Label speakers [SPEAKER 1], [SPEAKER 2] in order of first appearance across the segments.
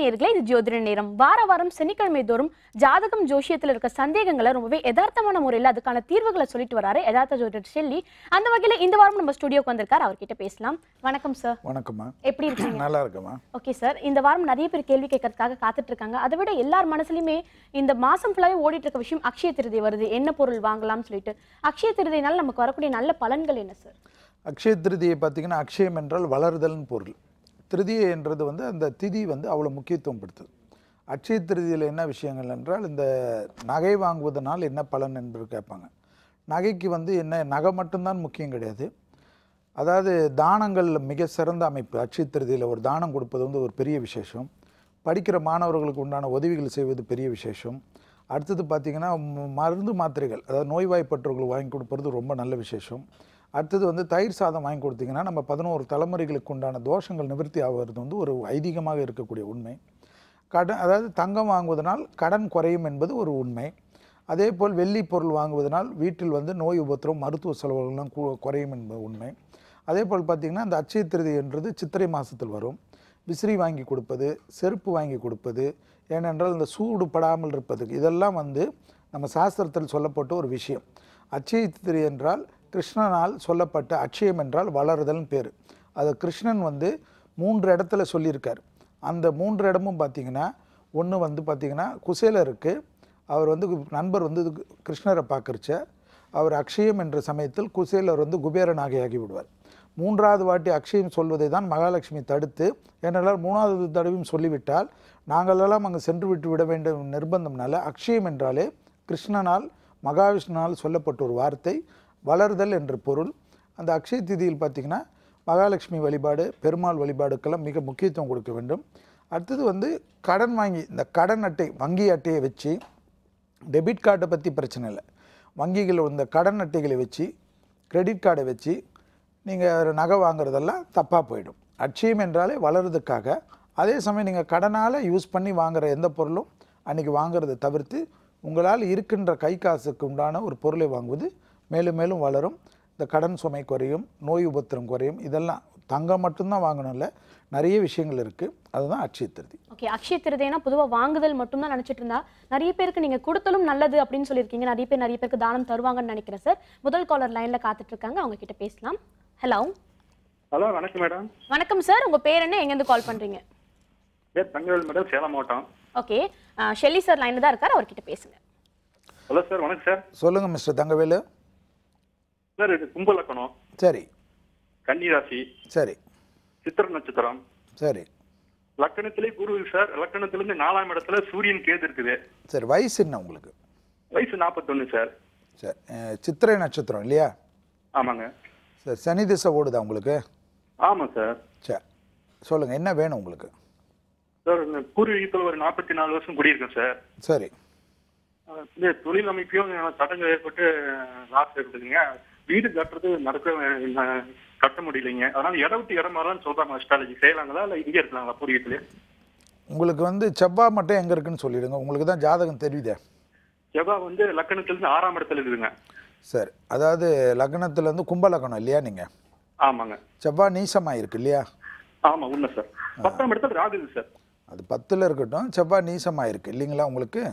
[SPEAKER 1] நேயர்களே, இது ஜோதிட நேரம். வார வாரம் சனிக்கிழமை தோறும் ஜாதகம் ஜோஷியத்தில் இருக்க சந்தேகங்களை ரொம்பவே யதார்த்தமான முறையில் அதுக்கான தீர்வுகளை சொல்லிட்டு வராரு யதார்த்த ஜோதிடர் ஷெல்லி. அந்த வகையில் இந்த வாரம் நம்ம ஸ்டுடியோக்கு வந்திருக்காரு, அவர்கிட்ட பேசலாம். வணக்கம் சார்.
[SPEAKER 2] வணக்கம்மா.
[SPEAKER 1] எப்படி இருக்கீங்க?
[SPEAKER 2] நல்லா இருக்கம்மா.
[SPEAKER 1] ஓகே சார், இந்த வாரம் நிறைய பேர் கேள்வி கேட்கறதுக்காக காத்துட்டு இருக்காங்க. அதை விட எல்லார் மனசுலையுமே இந்த மாசம் ஃபுல்லாவே ஓடிட்டு இருக்க விஷயம் அக்ஷய திருதி வருது, என்ன பொருள் வாங்கலாம்னு சொல்லிட்டு. அக்ஷய திருதினால நமக்கு வரக்கூடிய நல்ல பலன்கள் என்ன சார்?
[SPEAKER 2] அக்ஷய திருதியை பார்த்தீங்கன்னா, அக்ஷயம் என்றால் வளர்தல்னு பொருள். திருதியை என்றது அந்த திதி அவ்வளோ முக்கியத்துவம் படுத்துது. அக்ஷய திருதியில் என்ன விஷயங்கள் என்றால், இந்த நகை வாங்குவதனால் என்ன பலன் என்று கேட்பாங்க. நகைக்கு என்ன நகை மட்டும்தான் முக்கியம் கிடையாது. அதாவது தானங்கள் மிக சிறந்த அமைப்பு. அக்ஷய திருதியில் ஒரு தானம் கொடுப்பது ஒரு பெரிய விசேஷம். படிக்கிற மாணவர்களுக்கு உண்டான உதவிகள் செய்வது பெரிய விசேஷம். அடுத்தது பார்த்திங்கன்னா, மருந்து மாத்திரைகள், அதாவது நோய்வாய்ப்பற்றவர்களுக்கு வாங்கி கொடுப்பது ரொம்ப நல்ல விசேஷம். அடுத்தது தயிர் சாதம் வாங்கி கொடுத்தீங்கன்னா நம்ம 11 தலைமுறைகளுக்கு உண்டான தோஷங்கள் நிவர்த்தி ஆகிறது ஒரு ஐதீகமாக இருக்கக்கூடிய உண்மை. அதாவது தங்கம் வாங்குவதனால் கடன் குறையும் என்பது ஒரு உண்மை. அதே போல் வெள்ளி பொருள் வாங்குவதனால் வீட்டில் நோய் உபத்திரம் மருத்துவ செலவுகள்லாம் குறையும் என்பது உண்மை. அதே போல் பார்த்திங்கன்னா, அந்த அட்சய திருதி என்றது சித்திரை மாதத்தில் வரும். விசிறி வாங்கி கொடுப்பது, செருப்பு வாங்கி கொடுப்பது, ஏனென்றால் இந்த சூடு படாமல் இருப்பதுக்கு இதெல்லாம் நம்ம சாஸ்திரத்தில் சொல்லப்பட்ட ஒரு விஷயம். அட்சய திருதி என்றால் கிருஷ்ணனால் சொல்லப்பட்ட, அக்ஷயம் என்றால் வளருதல்னு பேர். அது கிருஷ்ணன் 3 இடத்துல சொல்லியிருக்கார். அந்த 3 இடமும் பார்த்திங்கன்னா, ஒன்று பார்த்திங்கன்னா குசேலருக்கு அவர் நண்பர் கிருஷ்ணரை பார்க்குறச்ச அவர் அக்ஷயம் என்ற சமயத்தில் குசேலர் குபேரனாக ஆகி விடுவார். 3வது வாட்டி அக்ஷயம் சொல்வதை தான் மகாலட்சுமி தடுத்து, ஏனென்றால் 3வது தடவையும் சொல்லிவிட்டால் நாங்களெல்லாம் அங்கே சென்று விட்டு விட வேண்டும் நிர்பந்தம்னால, அக்ஷயம் என்றாலே கிருஷ்ணனால் மகாவிஷ்ணுனால் சொல்லப்பட்ட ஒரு வார்த்தை, வளர்தல் என்ற பொருள். அந்த அக்ஷய திதியில் பார்த்திங்கன்னா மகாலட்சுமி வழிபாடு, பெருமாள் வழிபாடுக்கெல்லாம் மிக முக்கியத்துவம் கொடுக்க வேண்டும். அடுத்தது கடன் வாங்கி, இந்த கடன் அட்டை, வங்கி அட்டையை வச்சு, டெபிட் கார்டை பற்றி பிரச்சனை இல்லை, வங்கிகள் இந்த கடன் அட்டைகளை வச்சு, கிரெடிட் கார்டை வச்சு நீங்கள் நகை வாங்குறதெல்லாம் தப்பாக போயிடும். அட்சயம் என்றாலே வளர்றதுக்காக. அதே சமயம் நீங்கள் கடனால் யூஸ் பண்ணி வாங்குகிற எந்த பொருளும் அன்றைக்கி வாங்குறதை தவிர்த்து உங்களால் இருக்கின்ற கை காசுக்கு உண்டான ஒரு பொருளை வாங்குவது மேலும் மேலும் வளரும். இந்த கடன் சுமை குறையும், நோய் உபத்திரம் குறையும். இதெல்லாம் தங்கம் மட்டும்தான் வாங்கணும் இல்லை, நிறைய விஷயங்கள் இருக்குது. அதுதான் அக்ஷய திருதி.
[SPEAKER 1] ஓகே, அக்ஷய திருதினா பொதுவாக வாங்குதல் மட்டும்தான் நினச்சிட்டு இருந்தா, நிறைய பேருக்கு நீங்கள் கொடுத்தலும் நல்லது அப்படின்னு சொல்லியிருக்கீங்க. நிறைய பேருக்கு தானம் தருவாங்கன்னு நினைக்கிறேன் சார். முதல் காலர் லைனில் காத்துட்டு இருக்காங்க, அவங்க கிட்ட பேசலாம். ஹலோ.
[SPEAKER 3] ஹலோ, வணக்கம் மேடம்.
[SPEAKER 1] வணக்கம் சார், உங்கள் பேர் என்ன, எங்கேருந்து கால் பண்ணுறீங்க?
[SPEAKER 3] பேர் தங்கவேல் மேடம், சேலம் மாவட்டம்.
[SPEAKER 1] ஓகே, ஷெல்லி சார் லைனில் தான் இருக்கார், அவர்கிட்ட பேசுங்க.
[SPEAKER 3] ஹலோ சார், வணக்கம் சார்.
[SPEAKER 2] சொல்லுங்கள் மிஸ்டர் தங்கவேலு.
[SPEAKER 3] சார், இது கும்பலக்கணம்.
[SPEAKER 2] சரி.
[SPEAKER 3] கன்னிராசி.
[SPEAKER 2] சரி.
[SPEAKER 3] சித்திர நட்சத்திரம்.
[SPEAKER 2] சரி.
[SPEAKER 3] லக்கணத்திலே குரு சார். லக்கணத்திலிருந்து 4ஆம் இடத்துல சூரியன் கேது இருக்குது.
[SPEAKER 2] சரி. வயசு என்ன உங்களுக்கு?
[SPEAKER 3] வயசு 41 சார்.
[SPEAKER 2] சரி. சித்திரை நட்சத்திரம் இல்லையா?
[SPEAKER 3] ஆமாங்க
[SPEAKER 2] சார். சனி திசை ஓடுதா உங்களுக்கு?
[SPEAKER 3] ஆமாம் சார்.
[SPEAKER 2] சரி, சொல்லுங்கள், என்ன வேணும் உங்களுக்கு?
[SPEAKER 3] சார், பூர்வீகத்தில் ஒரு 44 வருஷம் குடியிருக்கேன் சார்.
[SPEAKER 2] சரி.
[SPEAKER 3] இந்த தொழில் அமைப்பையும் தடங்கள் ஏற்பட்டு லாஸ் இருக்குதுங்க. வீடு கட்டுறது கட்ட முடியலைங்க. அதனால இடம் விட்டு இடம் மாறலாம்னு சொல்றாங்க. அஸ்ட்ராலஜி செய்யலாங்களா இல்லை இங்கே இருக்கலாங்களா பூர்வீகத்திலே?
[SPEAKER 2] உங்களுக்கு செவ்வாய் மட்டும் எங்கே இருக்குன்னு சொல்லிடுங்க. உங்களுக்கு தான் ஜாதகம் தெரியுதே.
[SPEAKER 3] செவ்வாய் லக்கணத்திலிருந்து 6ஆம் இடத்துல இருக்குதுங்க.
[SPEAKER 2] சரி. அதாவது லக்னத்துலேருந்து கும்ப லக்னம் இல்லையா நீங்கள்?
[SPEAKER 3] ஆமாங்க.
[SPEAKER 2] செவ்வாய் நீசமாக இருக்கு இல்லையா?
[SPEAKER 3] ஆமாம், உண்மை சார். 10ஆம் இடத்துல ராகு சார்.
[SPEAKER 2] அது 10ல் இருக்கட்டும், செவ்வாய் நீசமாக இருக்குது இல்லைங்களா உங்களுக்கு?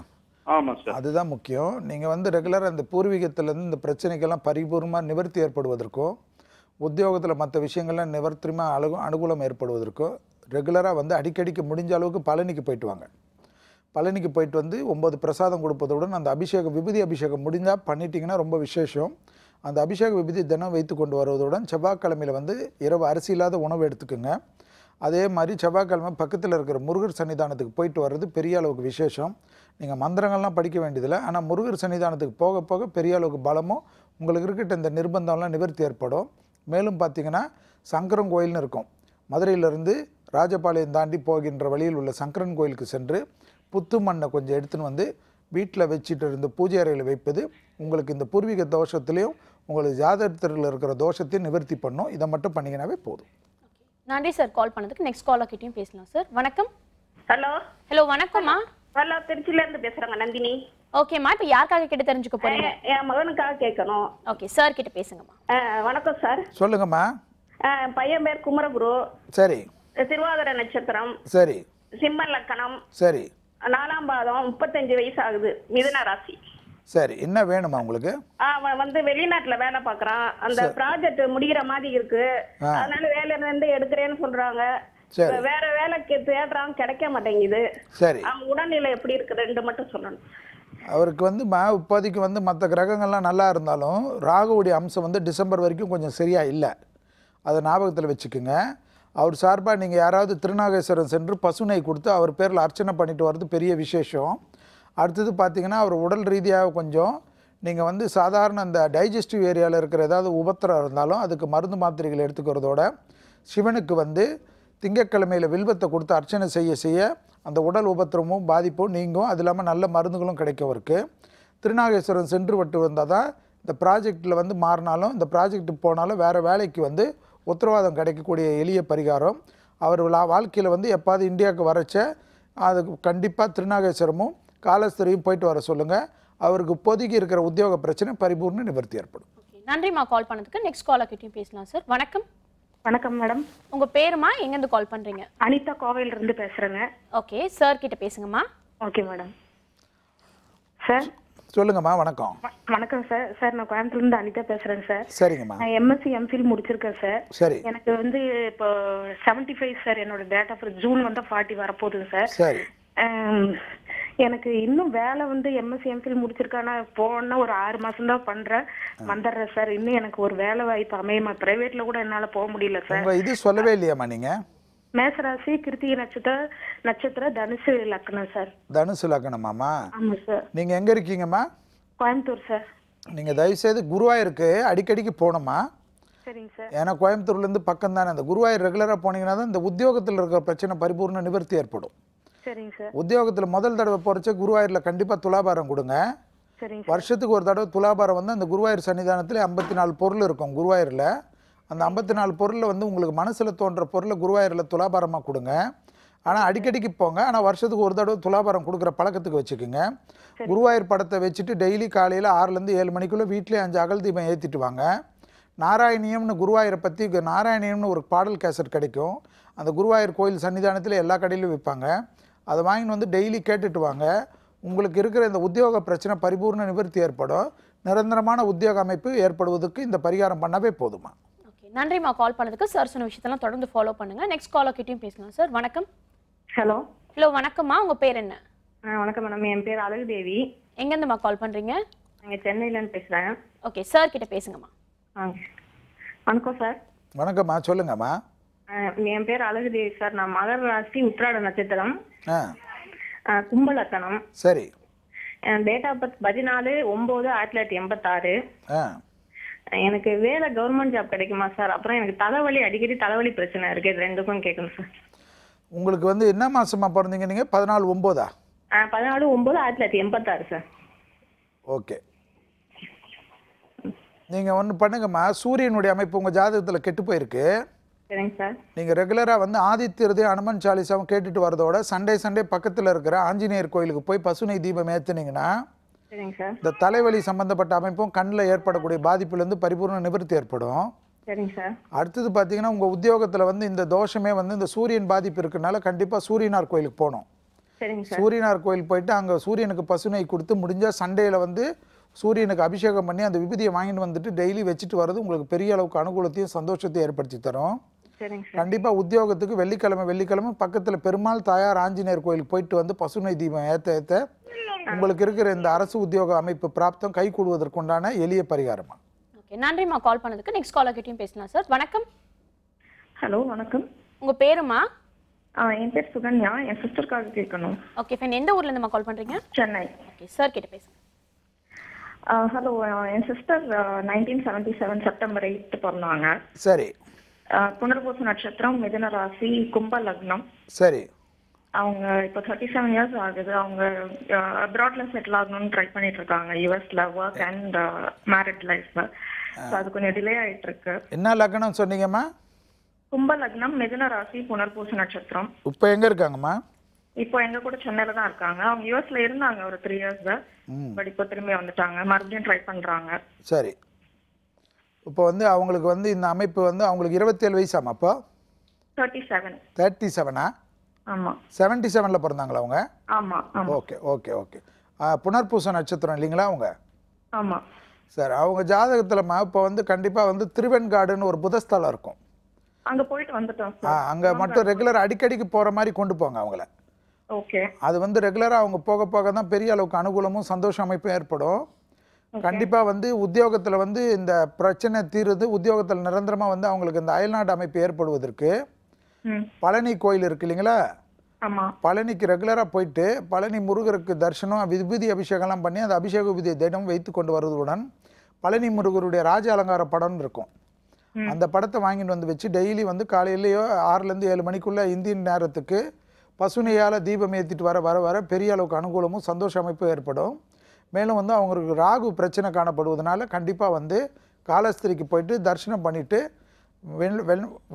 [SPEAKER 3] ஆமாம் சார்.
[SPEAKER 2] அதுதான் முக்கியம். நீங்கள் ரெகுலராக அந்த பூர்வீகத்திலேருந்து இந்த பிரச்சனைக்கெல்லாம் பரிபூர்ணமாக நிவர்த்தி ஏற்படுவதற்கோ, உத்தியோகத்தில் மற்ற விஷயங்கள்லாம் நிவர்த்தியமாக அனுகூலம் ஏற்படுவதற்கோ ரெகுலராக அடிக்கடிக்கு முடிஞ்ச அளவுக்கு பழனிக்கு போயிட்டு வாங்க. பழனிக்கு போயிட்டு 9 பிரசாதம் கொடுப்பதுடன் அந்த அபிஷேகம், விபூதி அபிஷேகம் முடிஞ்சால் பண்ணிட்டீங்கன்னா ரொம்ப விசேஷம். அந்த அபிஷேக விபூதி தினம் வைத்து கொண்டு வருவதுடன் செவ்வாய்க்கிழமையில் இரவு அரிசி இல்லாத உணவு எடுத்துக்கோங்க. அதே மாதிரி செவ்வாய்க்கிழமை பக்கத்தில் இருக்கிற முருகர் சன்னிதானத்துக்கு போயிட்டு வர்றது பெரிய அளவுக்கு விசேஷம். நீங்கள் மந்திரங்கள்லாம் படிக்க வேண்டியதில்லை. ஆனால் முருகர் சன்னிதானத்துக்கு போக போக பெரிய அளவுக்கு பலமும் உங்களுக்கு இருக்கிட்ட இந்த நிர்பந்தம்லாம் நிவர்த்தி ஏற்படும். மேலும் பார்த்திங்கன்னா, சங்கரன் கோயில்னு இருக்கும். மதுரையிலிருந்து ராஜபாளையம் தாண்டி போகின்ற வழியில் உள்ள சங்கரன் கோயிலுக்கு சென்று புத்து மண்ணை கொஞ்சம் எடுத்துன்னு வீட்டில் வச்சுட்டு இருந்த பூஜை அறையில் வைப்பது உங்களுக்கு இந்த பூர்வீக தோஷத்துலேயும் உங்களுக்கு ஜாதகத்தில் இருக்கிற தோஷத்தையும் நிவர்த்தி பண்ணும். இதை மட்டும் பண்ணிங்கனாவே போதும்.
[SPEAKER 1] நன்றி சார் கால் பண்ணதுக்கு. நெக்ஸ்ட் காலர் கிட்டயும் பேசலாம் சார். வணக்கம்.
[SPEAKER 4] ஹலோ.
[SPEAKER 1] ஹலோ, வணக்கம்மா.
[SPEAKER 4] ஹலோ, திருச்சியில இருந்து பேசுறாங்க, நந்தினி.
[SPEAKER 1] ஓகேம்மா, இப்போ யாருக்காக கிட்ட தெரிஞ்சுக்க போறீங்க?
[SPEAKER 4] என் மகனுக்காக கேட்கணும்.
[SPEAKER 1] ஓகே, சார் கிட்ட பேசுங்கம்மா.
[SPEAKER 4] வணக்கம் சார்.
[SPEAKER 2] சொல்லுங்கம்மா.
[SPEAKER 4] பையன் பேர் குமரகுரு.
[SPEAKER 2] சரி.
[SPEAKER 4] திருவாதிரை நட்சத்திரம்.
[SPEAKER 2] சரி.
[SPEAKER 4] சிம்ம லக்கணம்,
[SPEAKER 2] சரி
[SPEAKER 4] 4ஆம் பாதம், 35 வயசு ஆகுது, மிதுன ராசி.
[SPEAKER 2] சரி, என்ன வேணுமா உங்களுக்கு?
[SPEAKER 4] அவன் வந்து வெளிநாட்டுல வேலை பாக்குறான். அந்த ப்ராஜெக்ட் முடிகிற மாதிரி இருக்கு. அதனால வேலையில இருந்து எடுக்கிறேன்னு சொல்றாங்க. வேற வேலைக்கு தேடுறான், கிடைக்க மாட்டேங்குது.
[SPEAKER 2] சரி,
[SPEAKER 4] அவன் உடல்நிலை எப்படி இருக்கு 2 மட்டும் சொல்லணும்.
[SPEAKER 2] அவருக்கு வந்து இப்போதைக்கு வந்து மற்ற கிரகங்கள்லாம் நல்லா இருந்தாலும் ராகுவுடைய அம்சம் வந்து டிசம்பர் வரைக்கும் கொஞ்சம் சரியா இல்லை. அதை ஞாபகத்தில் வச்சுக்கோங்க. அவர் சார்பாக நீங்கள் யாராவது திருநாகேஸ்வரம் சென்று பசுனை கொடுத்து அவர் பேரில் அர்ச்சனை பண்ணிட்டு வர்றது பெரிய விசேஷம். அடுத்தது பார்த்தீங்கன்னா அவர் உடல் ரீதியாக கொஞ்சம் நீங்கள் வந்து சாதாரண அந்த டைஜஸ்டிவ் ஏரியாவில் இருக்கிற ஏதாவது உபத்திரம் இருந்தாலும் அதுக்கு மருந்து மாத்திரைகள் எடுத்துக்கிறதோட சிவனுக்கு வந்து திங்கட்கிழமையில் வில்வத்தை கொடுத்து அர்ச்சனை செய்ய அந்த உடல் உபத்திரமும் பாதிப்பும் நீங்கும். அது இல்லாமல் நல்ல மருந்துகளும் கிடைக்கும். அவருக்கு திருநாகேஸ்வரம் சென்று விட்டு வந்தால் தான் இந்த ப்ராஜெக்டில் வந்து மாறினாலும் இந்த ப்ராஜெக்ட்டுக்கு போனாலும் வேறு வேலைக்கு வந்து உத்தரவாதம் கிடைக்கக்கூடிய எளிய பரிகாரம். அவர் வாழ்க்கையில் வந்து எப்பாவது இந்தியாவுக்கு வரச்ச அதுக்கு கண்டிப்பாக திருநாகேஸ்வரமும் காலஸ்தரியும் போயிட்டு வர சொல்லுங்கள். அவருக்கு இப்போதைக்கு இருக்கிற உத்தியோக பிரச்சனை பரிபூர்ண நிவர்த்தி ஏற்படும்.
[SPEAKER 1] நன்றிம்மா கால் பண்ணதுக்கு. நெக்ஸ்ட் காலர் கிட்டயும் பேசலாம் சார். வணக்கம்.
[SPEAKER 5] வணக்கம் மேடம்.
[SPEAKER 1] உங்க பேருமா, எங்க இருந்து கால் பண்றீங்க?
[SPEAKER 5] அனிதா கோவையில இருந்து பேசுறேங்க.
[SPEAKER 1] ஓகே, சார் கிட்ட பேசுங்கம்மா.
[SPEAKER 5] Okay madam. சார்
[SPEAKER 2] சொல்லுங்கம்மா. வணக்கம்.
[SPEAKER 5] வணக்கம் சார். சார் நான் கோயம்புத்தூர்ல இருந்து அனிதா பேசுறேன் சார்.
[SPEAKER 2] சரிங்கம்மா.
[SPEAKER 5] நான் எம்எஸ்சி எம்ஃபில் முடிச்சிருக்கேன் சார்.
[SPEAKER 2] சரி.
[SPEAKER 5] எனக்கு வந்து இப்போ 75 சார். என்னோட டேட் ஆஃப் பர்த் ஜூன் வந்து 40 வரப்போகுதுங்க சார்.
[SPEAKER 2] சரி.
[SPEAKER 5] எனக்கு இன்னும் வேலை வந்து எம்எஸ்சி எம்ஃபில் முடிச்சிருக்கானா போனா ஒரு 6 மாசம் தான் பண்றேன், வந்துடுறேன் சார். இன்னும் எனக்கு ஒரு வேலை வாய்ப்பு அமையுமா? பிரைவேட்ல கூட என்னால போக முடியல சார்.
[SPEAKER 2] இது சொல்லவே இல்லையாம்மா நீங்க?
[SPEAKER 5] மேசராசி, கிருத்திகை நட்சத்திரம், தனுசு லக்னம் சார்.
[SPEAKER 2] தனுசு லக்னமாமா?
[SPEAKER 5] ஆமா சார்.
[SPEAKER 2] நீங்க எங்க இருக்கீங்கம்மா?
[SPEAKER 5] கோயம்புத்தூர் சார்.
[SPEAKER 2] நீங்க தயவுசெய்து குருவாயூருக்கு அடிக்கடிக்கு போகணுமா?
[SPEAKER 5] சரிங்க சார்.
[SPEAKER 2] ஏன்னா கோயம்புத்தூர்ல இருந்து பக்கம் தானே. அந்த குருவாயூர் ரெகுலரா போனீங்கன்னா தான் இந்த உத்தியோகத்தில் இருக்கிற பிரச்சனை பரிபூர்ண நிவர்த்தி ஏற்படும்.
[SPEAKER 5] சரிங்க சார்.
[SPEAKER 2] உத்தியோகத்தில் முதல் தடவை போறச்ச குருவாயூர்ல கண்டிப்பா துலாபாரம் கொடுங்க.
[SPEAKER 5] சரிங்க.
[SPEAKER 2] வருஷத்துக்கு ஒரு தடவை துலாபாரம் வந்து அந்த குருவாயூர் சன்னிதானத்தில் 54 பொருள் இருக்கும் குருவாயூர்ல. அந்த 54 பொருளில் வந்து உங்களுக்கு மனசுல தோன்ற பொருளை குருவாயூர்ல துலாபாரமாக கொடுங்க. ஆனால் அடிக்கடிக்கு போங்க. ஆனால் வருஷத்துக்கு ஒரு தடவை துலாபாரம் கொடுக்குற பழக்கத்துக்கு வச்சுக்கோங்க. குருவாயூர் படத்தை வச்சுட்டு டெய்லி காலையில் 6லேருந்து 7 மணிக்குள்ளே வீட்டிலே 5 அகல் தீபம் ஏற்றிட்டு வாங்க. நாராயணியம்னு குருவாயூரை பற்றி நாராயணியம்னு ஒரு பாடல் கேசட் கிடைக்கும். அந்த குருவாயூர் கோயில் சன்னிதானத்தில் எல்லா கடையிலும் விற்பாங்க. அதை வாங்கின்னு வந்து டெய்லி கேட்டுட்டு வாங்க. உங்களுக்கு இருக்கிற இந்த உத்தியோக பிரச்சனை பரிபூர்ண நிவர்த்தி ஏற்படும். நிரந்தரமான உத்தியோக அமைப்பு ஏற்படுவதற்கு இந்த பரிகாரம் பண்ணவே போதுமா?
[SPEAKER 1] ஓகே, நன்றிம்மா கால் பண்ணதுக்கு. சார் சொன்ன விஷயத்தெல்லாம் தொடர்ந்து ஃபாலோ பண்ணுங்க. நெக்ஸ்ட் காலர் கிட்டயும் பேசலாம் சார். வணக்கம்.
[SPEAKER 5] ஹலோ.
[SPEAKER 1] ஹலோ, வணக்கம்மா. உங்க பேர் என்ன?
[SPEAKER 5] வணக்கம் மேடம். என் பேர் அழகு தேவி.
[SPEAKER 1] எங்க இருந்துமா கால் பண்றீங்க?
[SPEAKER 5] நாங்க சென்னையில இருந்து பேசுறேன்.
[SPEAKER 1] ஓகே, சார் கிட்ட பேசுங்கம்மா.
[SPEAKER 5] வணக்கம் சார்.
[SPEAKER 2] வணக்கம்மா, சொல்லுங்கம்மா.
[SPEAKER 5] என் பேர் அழகு தேவி சார். நான் மகர ராசி, உத்திராட நட்சத்திரம்,
[SPEAKER 2] ஆ
[SPEAKER 5] கும்ப லக்னம்.
[SPEAKER 2] சரி.
[SPEAKER 5] Date of birth 14/9/1986.
[SPEAKER 2] ஆ
[SPEAKER 5] எனக்கு வேலை கவர்மெண்ட் ஜாப் கிடைக்குமா சார்? அப்புறம் எனக்கு தலைவலி, அடிக்கடி தலைவலி பிரச்சனை இருக்கு. இது ரெண்டுக்கும் கேட்கணும் சார்.
[SPEAKER 2] உங்களுக்கு வந்து என்ன மாசமா பிறந்தீங்க நீங்க? 14/9?
[SPEAKER 5] 14/9/1986 சார்.
[SPEAKER 2] ஓகே. நீங்க ஒன்று பண்ணுங்கம்மா. சூரியனுடைய அமைப்பு உங்க ஜாதகத்தில் கெட்டு போயிருக்கு.
[SPEAKER 5] சரிங்க சார்.
[SPEAKER 2] நீங்கள் ரெகுலராக வந்து ஆதித்யரதே அனுமன் சாலிசாவும் கேட்டுட்டு வரதோட சண்டே பக்கத்தில் இருக்கிற ஆஞ்சநேயர் கோயிலுக்கு போய் பசுனை தீபம் ஏற்றுனீங்கன்னா
[SPEAKER 5] சரிங்க சார்.
[SPEAKER 2] இந்த தலைவலி சம்பந்தப்பட்ட அமைப்பும் கண்ணில் ஏற்படக்கூடிய பாதிப்புலேருந்து பரிபூர்ண நிவர்த்தி ஏற்படும்.
[SPEAKER 5] சரிங்க சார்.
[SPEAKER 2] அடுத்தது பார்த்தீங்கன்னா உங்கள் உத்தியோகத்தில் வந்து இந்த தோஷமே வந்து இந்த சூரியன் பாதிப்பு இருக்கிறனால கண்டிப்பாக சூரியனார் கோயிலுக்கு போகணும்.
[SPEAKER 5] சரிங்க சார்.
[SPEAKER 2] சூரியனார் கோயில் போயிட்டு அங்கே சூரியனுக்கு பசுனை கொடுத்து முடிஞ்சால் சண்டேயில் வந்து சூரியனுக்கு அபிஷேகம் பண்ணி அந்த விபூதியை வாங்கிட்டு வந்துட்டு டெய்லி வச்சுட்டு வர்றது உங்களுக்கு பெரிய அளவுக்கு அனுகூலத்தையும் சந்தோஷத்தையும் ஏற்படுத்தி தரும். கண்டிப்பா உத்தியோகத்துக்கு வெள்ளிக்கிழமை பக்கத்துல பெருமாள் தாயார் ஆஞ்சநேயர் கோயிலுக்கு போயிட்டு வந்து பசுனை தீபம் ஏத்த உங்களுக்கு இருக்கிற இந்த அரசு உத்தியோக அமைப்பு பிராப்தம் கை கூடுவதற்குண்டான எளிய பரிகாரமா.
[SPEAKER 1] ஓகே, நன்றிம்மா கால் பண்ணதுக்கு. நெக்ஸ்ட் காலர் கிட்டயும் பேசலாம் சார். வணக்கம்.
[SPEAKER 5] ஹலோ, வணக்கம்.
[SPEAKER 1] உங்க பேருமா?
[SPEAKER 5] என் பேர் சுகன்யா. என் சிஸ்டருக்காக கேட்கணும்.
[SPEAKER 1] Okay fine. எந்த ஊர்ல இருந்து கால் பண்றீங்க?
[SPEAKER 5] சென்னை.
[SPEAKER 1] ஓகே, சார் கிட்ட பேசுங்க.
[SPEAKER 5] ஹலோ, என் சிஸ்டர் 1977 செப்டம்பர் 8 பிறந்தாங்க.
[SPEAKER 2] சரி.
[SPEAKER 5] புனர்பூச நட்சத்திரம், மிதுன ராசி, கும்ப லக்னம்.
[SPEAKER 2] சரி.
[SPEAKER 5] அவங்க இப்போ 37 இயர்ஸ் ஆகுது. அவங்க அப்ராட்ல செட்டில் ஆகணும்னு ட்ரை பண்ணிட்டு இருக்காங்க. யூஎஸ்ல ஒர்க் அண்ட் மேரிட் லைஃப். அது கொஞ்சம் டிலே ஆயிட்டு இருக்கு.
[SPEAKER 2] என்ன லக்னம் சொன்னீங்கம்மா?
[SPEAKER 5] கும்ப லக்னம், மிதுன ராசி, புனர்பூச நட்சத்திரம்.
[SPEAKER 2] இப்போ எங்க இருக்காங்கம்மா?
[SPEAKER 5] இப்போ எங்க கூட சென்னையில தான் இருக்காங்க. அவங்க யூஎஸ்ல இருந்தாங்க ஒரு 3 இயர்ஸ். பட் இப்போ திரும்பி வந்துட்டாங்க. மறுபடியும் ட்ரை பண்றாங்க.
[SPEAKER 2] சரி. இப்போ வந்து அவங்களுக்கு வந்து இந்த அமைப்பு வந்து அவங்களுக்கு 27 வயசாமா? அப்போ
[SPEAKER 5] 37.
[SPEAKER 2] 37ஆ?
[SPEAKER 5] ஆமா
[SPEAKER 2] 77ல பிறந்தாங்களா அவங்க?
[SPEAKER 5] ஆமா ஆமா
[SPEAKER 2] ஓகே ஓகே ஓகே. புனர்பூச நட்சத்திரம் இல்லைங்களா அவங்க?
[SPEAKER 5] ஆமா.
[SPEAKER 2] சார் அவங்க ஜாதகத்துலமா இப்போ வந்து கண்டிப்பாக வந்து திருவெண்காடுன்னு ஒரு புதஸ்தலம் இருக்கும்.
[SPEAKER 5] அங்க போயிட்டு வந்துட்டோம் சார்.
[SPEAKER 2] அங்கே மட்டும் ரெகுலர் அடிக்கடிக்கு போகிற மாதிரி கொண்டு போங்க அவங்கள.
[SPEAKER 5] ஓகே.
[SPEAKER 2] அது வந்து ரெகுலராக அவங்க போக போக தான் பெரிய அளவுக்கு அனுகூலமும் சந்தோஷ அமைப்பும் ஏற்படும். கண்டிப்பாக வந்து உத்தியோகத்தில் வந்து இந்த பிரச்சனை தீருது. உத்தியோகத்தில் நிரந்தரமாக வந்து அவங்களுக்கு இந்த அயல்நாடு அமைப்பு ஏற்படுவதற்கு பழனி கோயில் இருக்கு இல்லைங்களா? பழனிக்கு ரெகுலராக போயிட்டு பழனி முருகருக்கு தரிசனம் விபூதி அபிஷேகம்லாம் பண்ணி அந்த அபிஷேக விபூதியை தினம் வைத்து கொண்டு வருவதுடன் பழனி முருகருடைய ராஜ அலங்கார படம்னு இருக்கும். அந்த படத்தை வாங்கிட்டு வந்து வச்சு டெய்லி வந்து காலையிலேயோ 6லேருந்து 7 மணிக்குள்ளே இந்தியன் நேரத்துக்கு பசுனையால் தீபம் ஏற்றிட்டு வர வர வர பெரிய அளவுக்கு அனுகூலமும் சந்தோஷ அமைப்பும் ஏற்படும். மேலும் வந்து அவங்களுக்கு ராகு பிரச்சனை காணப்படுவதனால கண்டிப்பாக வந்து காலஸ்திரிக்கு போயிட்டு தரிசனம் பண்ணிவிட்டு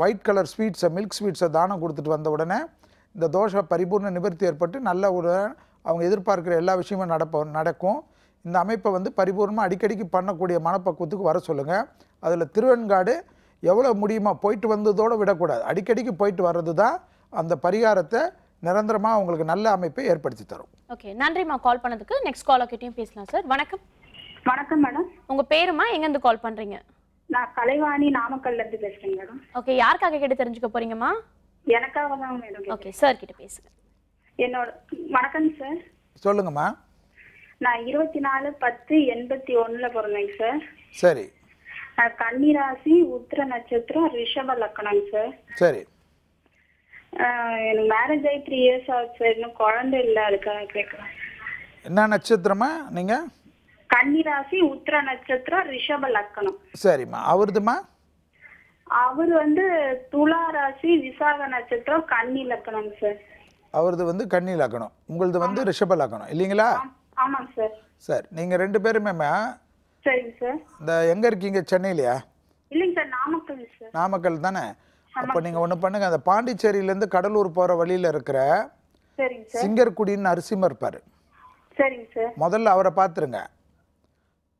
[SPEAKER 2] ஒயிட் கலர் ஸ்வீட்ஸை மில்க் ஸ்வீட்ஸை தானம் கொடுத்துட்டு வந்த உடனே இந்த தோஷ பரிபூர்ண நிவர்த்தி ஏற்பட்டு நல்ல ஒரு அவங்க எதிர்பார்க்குற எல்லா விஷயமும் நடக்கும். இந்த அமைப்பை வந்து பரிபூர்ணமாக அடிக்கடிக்கு பண்ணக்கூடிய மனப்பக்குவத்துக்கு வர சொல்லுங்கள். அதில் திருவெண்காடு எவ்வளோ முடியுமா போயிட்டு வந்ததோடு விடக்கூடாது. அடிக்கடிக்கு போயிட்டு வர்றது தான் அந்த பரிகாரத்தை நிரந்தரமாக அவங்களுக்கு நல்ல அமைப்பை ஏற்படுத்தி தரும்.
[SPEAKER 1] ஓகே, நன்றிம்மா கால் பண்ணதுக்கு. நெக்ஸ்ட் காலர் கிட்டயும் பேசலாம் சார். வணக்கம்.
[SPEAKER 6] வணக்கம் மேடம்.
[SPEAKER 1] உங்க பேருமா, எங்க இருந்து கால் பண்றீங்க?
[SPEAKER 6] நான் கலைவாணி நாமக்கல்ல இருந்து பேசுறேன் மேடம்.
[SPEAKER 1] ஓகே, யாருக்காக கேட்டு தெரிஞ்சுக்க போறீங்கம்மா?
[SPEAKER 6] எனக்காக தான் மேடம்.
[SPEAKER 1] ஓகே சார் கிட்ட பேசுங்க.
[SPEAKER 6] என்னோட வணக்கம் சார்.
[SPEAKER 2] சொல்லுங்கம்மா.
[SPEAKER 6] நான் 24/10/81ல பிறந்தேங்க சார்.
[SPEAKER 2] சரி.
[SPEAKER 6] கன்னி ராசி, உத்திர நட்சத்திரம், ரிஷப லக்னம் சார்.
[SPEAKER 2] சரி.
[SPEAKER 6] எனக்கு மேரேஜ் ஆகி 3 இயர்ஸ் ஆச்சு சார். இன்னும் குழந்தை இல்லை, அதுக்காக கேட்குறேன்.
[SPEAKER 2] என்ன நட்சத்திரமா நீங்க?
[SPEAKER 6] கன்னி ராசி, உத்திர நட்சத்திரம், ரிஷப லக்னம்.
[SPEAKER 2] சரிம்மா. அவருதுமா?
[SPEAKER 6] அவர் வந்து துலா ராசி, விசாக நட்சத்திரம், கன்னி லக்னம் சார்.
[SPEAKER 2] அவரது வந்து கன்னி லக்னம், உங்களது வந்து ரிஷப லக்னம் இல்லைங்களா?
[SPEAKER 6] ஆமாங்க சார்.
[SPEAKER 2] சார் நீங்கள் 2 பேருமேம்மா
[SPEAKER 6] சரிங்க சார்.
[SPEAKER 2] இந்த எங்கே இருக்கீங்க? சென்னையிலையா?
[SPEAKER 6] இல்லைங்க சார், நாமக்கல் சார்.
[SPEAKER 2] நாமக்கல் தானே? அப்போ நீங்கள் ஒன்று பண்ணுங்கள், அந்த பாண்டிச்சேரியிலேருந்து கடலூர் போகிற வழியில் இருக்கிற சிங்கர்குடின்னு நரசிம்மர் இருப்பார்.
[SPEAKER 6] சரிங்க சார்.
[SPEAKER 2] முதல்ல அவரை பார்த்துருங்க.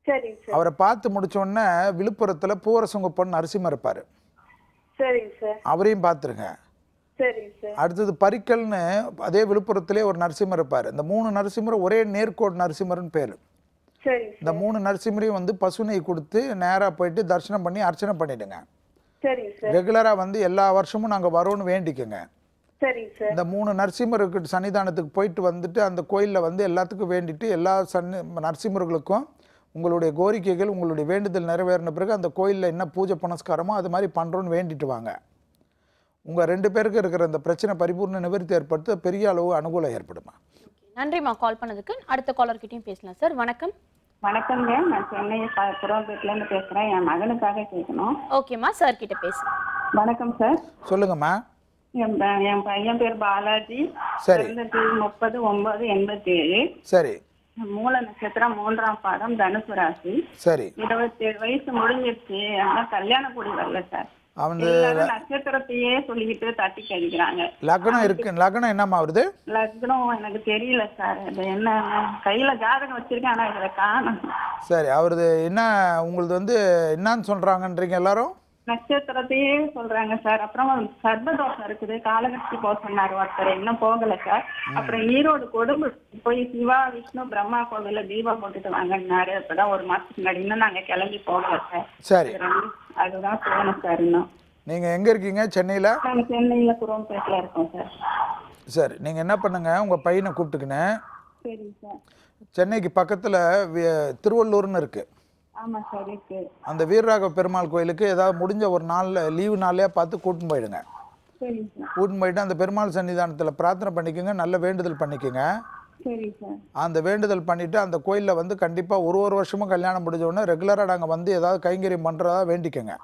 [SPEAKER 6] சரிங்க சார்.
[SPEAKER 2] அவரை பார்த்து முடிச்ச உடனே விழுப்புரத்தில் பூவரசங்குப்பன் நரசிம்மர் இருப்பார்.
[SPEAKER 6] சரிங்க சார்.
[SPEAKER 2] அவரையும் பார்த்துருங்க.
[SPEAKER 6] சரிங்க சார்.
[SPEAKER 2] அடுத்தது பரிக்கல்னு அதே விழுப்புரத்திலே ஒரு நரசிம்மர் இருப்பார். இந்த 3 நரசிம்மரும் ஒரே நேர்கோடு நரசிம்மர்னு பேர். இந்த 3 நரசிம்மரையும் வந்து பசுனை கொடுத்து நேராக போயிட்டு தரிசனம் பண்ணி அர்ச்சனை பண்ணிடுங்க. ரெகுலராக வந்து எல்லா வருஷமும் நாங்கள் வரோன்னு வேண்டிக்கோங்க. இந்த 3 நரசிம்மருக்கு சன்னிதானத்துக்கு போயிட்டு வந்துட்டு அந்த கோயிலில் வந்து எல்லாத்துக்கும் வேண்டிட்டு எல்லா நரசிம்மர்களுக்கும் உங்களுடைய கோரிக்கைகள் உங்களுடைய வேண்டுதல் நிறைவேறின பிறகு அந்த கோயிலில் என்ன பூஜை புனஸ்காரமோ அது மாதிரி பண்ணுறோன்னு வேண்டிட்டு வாங்க. உங்கள் 2 பேருக்கு இருக்கிற அந்த பிரச்சனை பரிபூர்ண நிவர்த்தி ஏற்படுத்த பெரிய அளவு அனுகூலம் ஏற்படுமா.
[SPEAKER 1] நன்றிம்மா கால் பண்ணதுக்கு. அடுத்த காலர் கிட்டையும் பேசலாம் சார். வணக்கம்.
[SPEAKER 7] வணக்கங்க, நான் சென்னை புறம்பேட்டிலேருந்து பேசுகிறேன். என் மகனுக்காக கேட்கணும்.
[SPEAKER 1] ஓகேம்மா, சார் கிட்ட பேசுங்க.
[SPEAKER 7] வணக்கம் சார்.
[SPEAKER 2] சொல்லுங்கம்மா.
[SPEAKER 7] என் பையன் பேர் பாலாஜி.
[SPEAKER 2] சரி.
[SPEAKER 7] 30/9/87.
[SPEAKER 2] சரி.
[SPEAKER 7] மூல நட்சத்திரம் 3ஆம் பாதம், தனுசு ராசி.
[SPEAKER 2] சரி.
[SPEAKER 7] 27 வயசு முடிஞ்சிருச்சு. ஆனால் கல்யாண கூடி வரல சார். நட்சத்திரத்தையே சொல்லிக்கிட்டு தட்டி கழிக்கிறாங்க.
[SPEAKER 2] லக்னம் இருக்கு. லக்னம் என்னம்மா வருது?
[SPEAKER 7] லக்னம் எனக்கு தெரியல சார். அது என்ன, கையில ஜாதகம் வச்சிருக்கேன், ஆனா இதுல காணும்.
[SPEAKER 2] சரி. அவரது என்ன உங்களுக்கு வந்து என்னன்னு சொல்றாங்கன்றீங்க எல்லாரும்?
[SPEAKER 7] நட்சத்திரத்தையே சொல்றாங்க சார். அப்புறம் சர்பதோஷம் இருக்குது, காலகட்சி போக சொன்னார் ஒருத்தர், இன்னும் போகல சார். அப்புறம் ஈரோடு கொடும்பு போய் சிவா விஷ்ணு பிரம்மா கோவில தீபம் போட்டுட்டு வாங்கினாரு. இப்பதான் 1 மாசத்துக்கு முன்னாடி. இன்னும் நாங்க கிளம்பி போகல சார்.
[SPEAKER 2] சரி.
[SPEAKER 7] அதுதான் போகணும் சார். இன்னும்
[SPEAKER 2] நீங்க எங்க இருக்கீங்க? சென்னையில?
[SPEAKER 7] நாங்க சென்னையில குரோம்பேட்டில இருக்கோம் சார்.
[SPEAKER 2] சரி. நீங்க என்ன பண்ணுங்க, உங்க பையனை கூப்பிட்டுக்கினேன்.
[SPEAKER 7] சரி சார்.
[SPEAKER 2] சென்னைக்கு பக்கத்துல திருவள்ளூர்னு இருக்கு.
[SPEAKER 7] ஆமா சார் இருக்கு.
[SPEAKER 2] அந்த வீரராக பெருமாள் கோயிலுக்கு ஏதாவது முடிஞ்ச ஒரு நாள்ல லீவு நாளே பார்த்து கூட்டின்னு போயிடுங்க.
[SPEAKER 7] சரி சார்.
[SPEAKER 2] கூட்டின்னு போயிட்டு அந்த பெருமாள் சன்னிதானத்தில் பிரார்த்தனை பண்ணிக்கோங்க, நல்ல வேண்டுதல் பண்ணிக்கோங்க.
[SPEAKER 7] சரி சார்.
[SPEAKER 2] அந்த வேண்டுதல் பண்ணிட்டு அந்த கோயிலில் வந்து கண்டிப்பாக ஒரு வருஷமும் கல்யாணம் முடிஞ்ச உடனே ரெகுலராக நாங்கள் வந்து ஏதாவது கைங்கரியம் பண்ணுறதா வேண்டிக்கோங்க.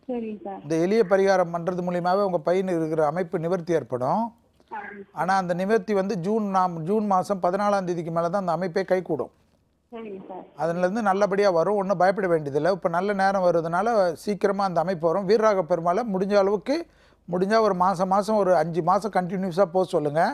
[SPEAKER 7] சரி சார்.
[SPEAKER 2] இந்த எளிய பரிகாரம் பண்ணுறது மூலியமாகவே உங்கள் பையனுக்கு இருக்கிற அமைப்பு நிவர்த்தி ஏற்படும். ஆனால் அந்த நிவர்த்தி வந்து ஜூன் மாதம் 14ஆம் தேதிக்கு மேலே தான் அந்த அமைப்பே கை கூடும். அதுலேருந்து நல்லபடியாக வரும். ஒன்றும் பயப்பட வேண்டியதில்லை. இப்போ நல்ல நேரம் வருதுனால சீக்கிரமாக அந்த அமைப்பு வரும். வீரராக பெருமாளை முடிஞ்ச அளவுக்கு முடிஞ்சால் ஒரு மாதம் ஒரு 5 மாதம் கண்டினியூஸாக போக சொல்லுங்கள்.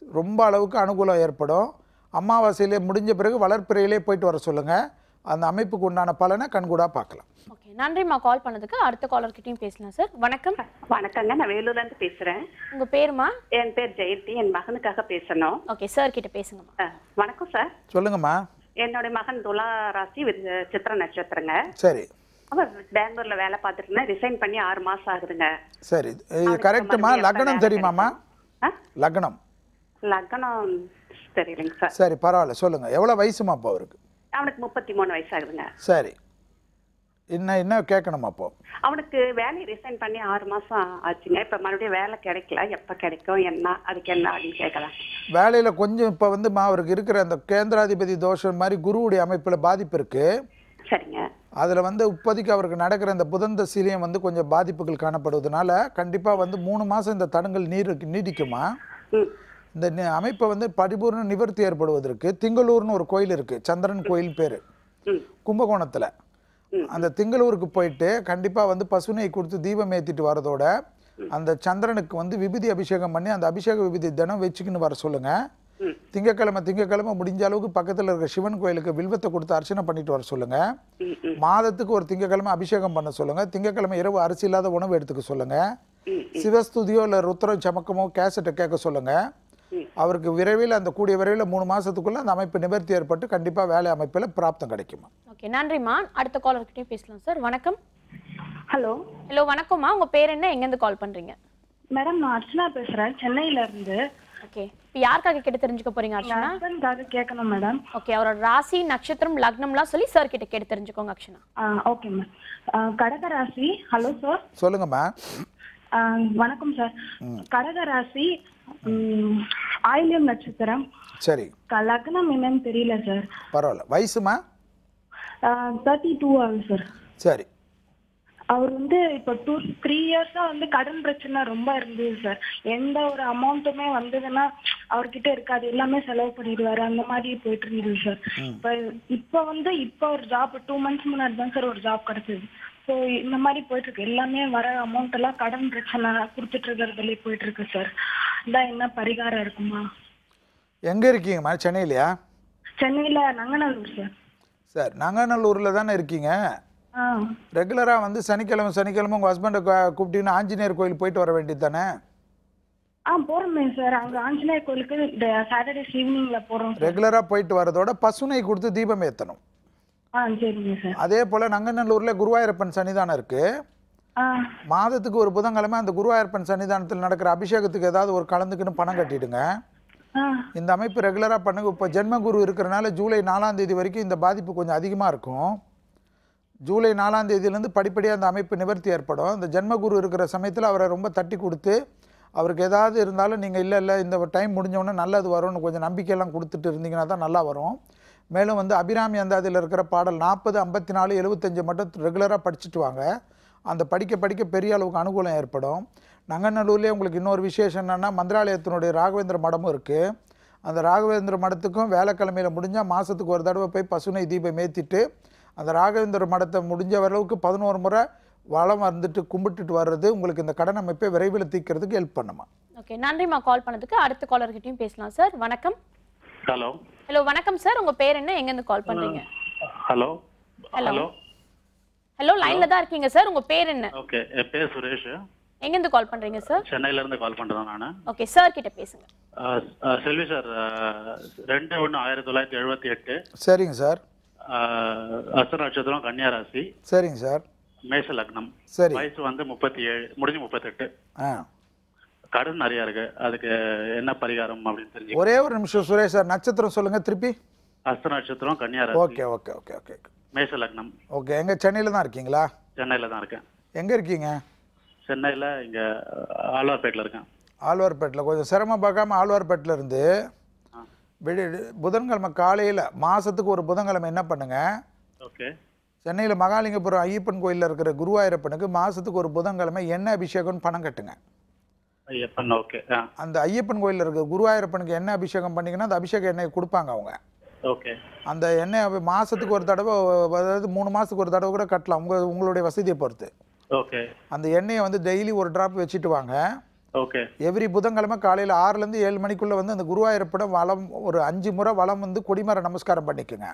[SPEAKER 2] ரொம்ப அளவுக்கு அனுகூலம் ஏற்படும். அமாவாசையிலே முடிஞ்ச பிறகு வளர்ப்பிறையிலே போயிட்டு வர சொல்லுங்கள். அந்த அமைப்புக்கு உண்டான பலனை கண்கூடா பார்க்கலாம்.
[SPEAKER 1] ஓகே, நன்றிம்மா கால் பண்ணதுக்கு. அடுத்த காலர் கிட்டயும் பேசலாம் சார். வணக்கம்.
[SPEAKER 8] வணக்கங்க, நான் வேலூர்ல இருந்து பேசுறேன்.
[SPEAKER 1] உங்க பேருமா?
[SPEAKER 8] என் பேர் ஜெயந்தி. என் மகனுக்காக பேசணும்.
[SPEAKER 1] ஓகே, சார் கிட்ட பேசுங்கம்மா.
[SPEAKER 8] வணக்கம் சார்.
[SPEAKER 2] சொல்லுங்கம்மா.
[SPEAKER 8] என்னோட மகன் துலா ராசி சித்திர நட்சத்திரங்க.
[SPEAKER 2] சரி.
[SPEAKER 8] அவர் பெங்களூர்ல வேலை பார்த்துட்டு இருந்தா ரிசைன் பண்ணி 6 மாசம் ஆகுதுங்க.
[SPEAKER 2] சரி, கரெக்ட்மா. லக்னம் தெரியுமாமா? லக்னம்
[SPEAKER 8] தெரியலைங்க சார்.
[SPEAKER 2] சரி, பரவாயில்ல, சொல்லுங்க. எவ்வளவு வயசுமா அப்போ அவருக்கு?
[SPEAKER 8] அவனுக்கு 33 வயசு ஆகுதுங்க.
[SPEAKER 2] சரி, என்ன கேட்கணுமா அப்போ?
[SPEAKER 8] அவனுக்கு வேலையை ரிசைன் பண்ணி 6 மாசம் ஆச்சுங்க. இப்ப மறுபடியும் வேலை கிடைக்கல. எப்ப கிடைக்கும், என்ன அதுக்கு என்ன அப்படின்னு கேட்கலாம்.
[SPEAKER 2] வேலையில கொஞ்சம் இப்ப வந்து அவருக்கு இருக்கிற அந்த கேந்திராதிபதி தோஷம் மாதிரி குருவுடைய அமைப்புல பாதிப்பு இருக்கு.
[SPEAKER 8] சரிங்க.
[SPEAKER 2] அதுல வந்து இப்போதைக்கு அவருக்கு நடக்கிற இந்த புதன் தசையிலையும் வந்து கொஞ்சம் பாதிப்புகள் காணப்படுவதனால கண்டிப்பா வந்து 3 மாசம் இந்த தடங்கள் நீடிக்குமா. இந்த அமைப்பை வந்து பரிபூர்ண நிவர்த்தி ஏற்படுவதற்கு திங்களூர்னு ஒரு கோயில் இருக்கு, சந்திரன் கோயில் பேரு, கும்பகோணத்துல. அந்த திங்களூருக்கு போயிட்டு கண்டிப்பா வந்து பசுனை கொடுத்து தீபம் ஏற்றிட்டு வரதோட அந்த சந்திரனுக்கு வந்து விபூதி அபிஷேகம் பண்ணி அந்த அபிஷேக விபூதி தினம் வச்சுக்கின்னு வர சொல்லுங்க. திங்கக்கிழமை முடிஞ்ச அளவுக்கு பக்கத்தில் இருக்கிற சிவன் கோயிலுக்கு வில்வத்தை கொடுத்து அர்ச்சனை பண்ணிட்டு வர சொல்லுங்க. மாதத்துக்கு ஒரு திங்கக்கிழமை அபிஷேகம் பண்ண சொல்லுங்க. திங்கக்கிழமை இரவு அரிசி இல்லாத உணவு எடுத்துக்க சொல்லுங்க. சிவஸ்துதியோ இல்லை ருத்ர சமக்கமோ கேசட்டை கேட்க சொல்லுங்க. அவருக்கு விரைவில் அந்த கூடிய விரைவில் 3 மாசத்துக்குள்ள அந்த அமைப்பு நிவர்த்தி ஏற்பட்டு கண்டிப்பா வேலை அமைப்பில் பிராப்தம் கிடைக்குமா.
[SPEAKER 1] ஓகே, நன்றிம்மா. அடுத்த காலர் கிட்டயும் பேசலாம் சார். வணக்கம்.
[SPEAKER 7] ஹலோ.
[SPEAKER 1] ஹலோ, வணக்கம்மா. உங்க பேர் என்ன, எங்க இருந்து கால் பண்றீங்க?
[SPEAKER 7] மேடம், நான் அர்ச்சனா பேசுறேன், சென்னையில இருந்து.
[SPEAKER 1] ஓகே, இப்போ யாருக்காக கேட்டு தெரிஞ்சுக்க போறீங்க அர்ச்சனா?
[SPEAKER 7] ஹஸ்பண்டுக்காக கேட்கணும் மேடம்.
[SPEAKER 1] ஓகே, அவரோட ராசி நட்சத்திரம் லக்னம்லாம் சொல்லி சார் கிட்ட கேட்டு தெரிஞ்சுக்கோங்க அர்ச்சனா.
[SPEAKER 7] Okay ma'am. கடக ராசி. Hello sir.
[SPEAKER 2] சொல்லுங்கம்மா.
[SPEAKER 7] வணக்கம் சார். கடக ராசி, ஆயில்யம் நட்சத்திரம்.
[SPEAKER 2] சரி.
[SPEAKER 7] லக்னம் என்னன்னு தெரியல சார்.
[SPEAKER 2] பரவாயில்ல. வயசுமா?
[SPEAKER 7] 32 ஆகுது சார்.
[SPEAKER 2] சரி.
[SPEAKER 7] அவர் வந்து இப்போ 2-3 இயர்ஸா வந்து கடன் பிரச்சனை ரொம்ப இருந்தது சார். எந்த ஒரு அமௌண்ட்டுமே வந்ததுன்னா அவர்கிட்ட இருக்காது, எல்லாமே செலவு பண்ணிடுவாரு. அந்த மாதிரி போயிட்டு இருந்தது சார். இப்போ ஒரு ஜாப் 2 months முன்னாடி தான் சார் ஒரு ஜாப் கிடைச்சது. ஸோ இந்த மாதிரி போயிட்டு இருக்கு. எல்லாமே வர அமௌண்ட் எல்லாம் கடன் பிரச்சனை கொடுத்துட்டு இருக்கிறதுல போயிட்டு இருக்கு சார். இதான் என்ன பரிகாரம் இருக்குமா?
[SPEAKER 2] எங்க இருக்கீங்கம்மா? சென்னையிலயா?
[SPEAKER 7] சென்னையில நங்கநல்லூர் சார்.
[SPEAKER 2] சார், நங்கநல்லூர்ல தானே இருக்கீங்க? ரெகுலரா வந்து சனிக்கிழமை உங்க ஹஸ்பண்டை கூப்பிட்டீங்கன்னா ஆஞ்சநேயர் கோயில் போயிட்டு வர வேண்டியது தானே?
[SPEAKER 7] போறோமே சார். அங்க ஆஞ்சநேயர் கோயிலுக்கு சாட்டர்டே ஈவினிங்ல போறோம்.
[SPEAKER 2] ரெகுலரா போயிட்டு வரதோட பசுனை கொடுத்து தீபம் ஏத்தணும்.
[SPEAKER 7] சரிங்க சார்.
[SPEAKER 2] அதே போல நங்கநல்லூர்ல குருவாயூரப்பன் சன்னிதானம் இருக்கு. மாதத்துக்கு ஒரு புதன்கிழமை அந்த குருவாயூரப்பன் சன்னிதானத்தில் நடக்கிற அபிஷேகத்துக்கு ஏதாவது ஒரு கலந்துக்குன்னு பணம் கட்டிடுங்க. இந்த அமைப்பு ரெகுலரா பண்ணுங்க. இப்போ ஜென்மகுரு இருக்கிறனால ஜூலை 4ஆம் தேதி வரைக்கும் இந்த பாதிப்பு கொஞ்சம் அதிகமா இருக்கும். ஜூலை 4ஆம் தேதியிலேருந்து படிப்படியாக அந்த அமைப்பு நிவர்த்தி ஏற்படும். இந்த ஜென்மகுரு இருக்கிற சமயத்தில் அவரை ரொம்ப தட்டி கொடுத்து அவருக்கு ஏதாவது இருந்தாலும் நீங்கள் இல்லை இந்த டைம் முடிஞ்சோடனே நல்லது வரும்னு கொஞ்சம் நம்பிக்கையெல்லாம் கொடுத்துட்டு இருந்தீங்கன்னா தான் நல்லா வரும். மேலும் வந்து அபிராமி அந்தாதியில் இருக்கிற பாடல் 40, 54, 75 மட்டும் ரெகுலராக படிச்சுட்டு வாங்க. அந்த படிக்க பெரிய அளவுக்கு அனுகூலம் ஏற்படும். நங்கநல்லூர்லேயே உங்களுக்கு இன்னொரு விசேஷம் என்னென்னா மந்திராலயத்தினுடைய ராகவேந்திர மடமும் இருக்குது. அந்த ராகவேந்திர மடத்துக்கும் வேலைக்கிழமையில் முடிஞ்சால் மாதத்துக்கு ஒரு தடவை போய் பசுனை தீபம் ஏற்றிட்டு அந்த ராகவேந்திர மடத்தை முடிஞ்ச அளவுக்கு 11 முறை வளம் வந்துட்டு கும்பிட்டுட்டு வர்றது உங்களுக்கு இந்த கடன் அமைப்பை விரைவில் தீர்க்கிறதுக்கு ஹெல்ப் பண்ணுமா.
[SPEAKER 1] ஓகே, நன்றிம்மா கால் பண்ணதுக்கு. அடுத்த காலர் கிட்டயும் பேசலாம் சார். வணக்கம்.
[SPEAKER 3] ஹலோ.
[SPEAKER 1] ஹலோ, வணக்கம் சார். உங்க பேர் என்ன, எங்க இருந்து கால் பண்றீங்க?
[SPEAKER 3] ஹலோ.
[SPEAKER 1] ஹலோ. ஹலோ, லைன்ல தான் இருக்கீங்க சார். உங்க பேர் என்ன?
[SPEAKER 3] ஓகே, என் பேர் சுரேஷ்.
[SPEAKER 1] எங்க இருந்து கால் பண்றீங்க சார்?
[SPEAKER 3] சென்னையில இருந்து கால் பண்றேன் நானு.
[SPEAKER 1] ஓகே, சார் கிட்ட பேசுங்க.
[SPEAKER 3] செல்வி சார், 2/1/1978.
[SPEAKER 2] சரிங்க சார்.
[SPEAKER 3] அஸ்த நட்சத்திரம் கன்னியா ராசி.
[SPEAKER 2] சரிங்க சார்.
[SPEAKER 3] மேஷ லக்னம்.
[SPEAKER 2] சரி.
[SPEAKER 3] வயசு வந்து 37 முடிஞ்சு 38. கடன் நிறைய இருக்கு. அதுக்கு என்ன பரிகாரம் அப்படின்னு தெரிஞ்சு.
[SPEAKER 2] ஒரே ஒரு நிமிஷம் சுரேஷ் சார், நட்சத்திரம் சொல்லுங்க திருப்பி.
[SPEAKER 3] அஸ்த நட்சத்திரம் கன்னியா ராசி.
[SPEAKER 2] Okay okay okay okay.
[SPEAKER 3] மேஷ லக்னம்.
[SPEAKER 2] ஓகே, எங்க சென்னையில தான் இருக்கீங்களா?
[SPEAKER 3] சென்னையில தான் இருக்கேன்.
[SPEAKER 2] எங்க இருக்கீங்க?
[SPEAKER 3] சென்னையில இங்க ஆழ்வார்பேட்டில் இருக்கேன்.
[SPEAKER 2] ஆழ்வார்பேட்டில் கொஞ்சம் சிரமம் பார்க்காம ஆழ்வார்பேட்டில் இருந்து புதன்கிழமை காலையில் மாதத்துக்கு ஒரு புதன்கிழமை என்ன பண்ணுங்க.
[SPEAKER 3] ஓகே.
[SPEAKER 2] சென்னையில் மகாலிங்கபுரம் ஐயப்பன் கோயிலில் இருக்கிற குருவாயூரப்பனுக்கு மாதத்துக்கு ஒரு புதன்கிழமை எண்ணெய் அபிஷேகம்னு பணம் கட்டுங்க.
[SPEAKER 3] ஐயப்பன். ஓகே.
[SPEAKER 2] அந்த ஐயப்பன் கோயிலில் இருக்கிற குருவாயூரப்பனுக்கு எண்ணெய் அபிஷேகம் பண்ணிங்கன்னா அந்த அபிஷேக எண்ணெய் கொடுப்பாங்க அவங்க.
[SPEAKER 3] ஓகே.
[SPEAKER 2] அந்த எண்ணெய் மாதத்துக்கு ஒரு தடவை, அதாவது 3 மாதத்துக்கு ஒரு தடவை கூட கட்டலாம், உங்களுடைய வசதியை பொறுத்து.
[SPEAKER 3] ஓகே. அந்த
[SPEAKER 2] எண்ணெயை வந்து டெய்லி ஒரு டிராப் வச்சுட்டு வாங்க.
[SPEAKER 3] ஓகே.
[SPEAKER 2] எவ்ரி புதன்கிழமை காலையில் 6லேருந்து 7 மணிக்குள்ளே வந்து அந்த குருவாயூரப்படம் வளம் ஒரு 5 முறை வளம் வந்து கொடிமர நமஸ்காரம் பண்ணிக்கோங்க.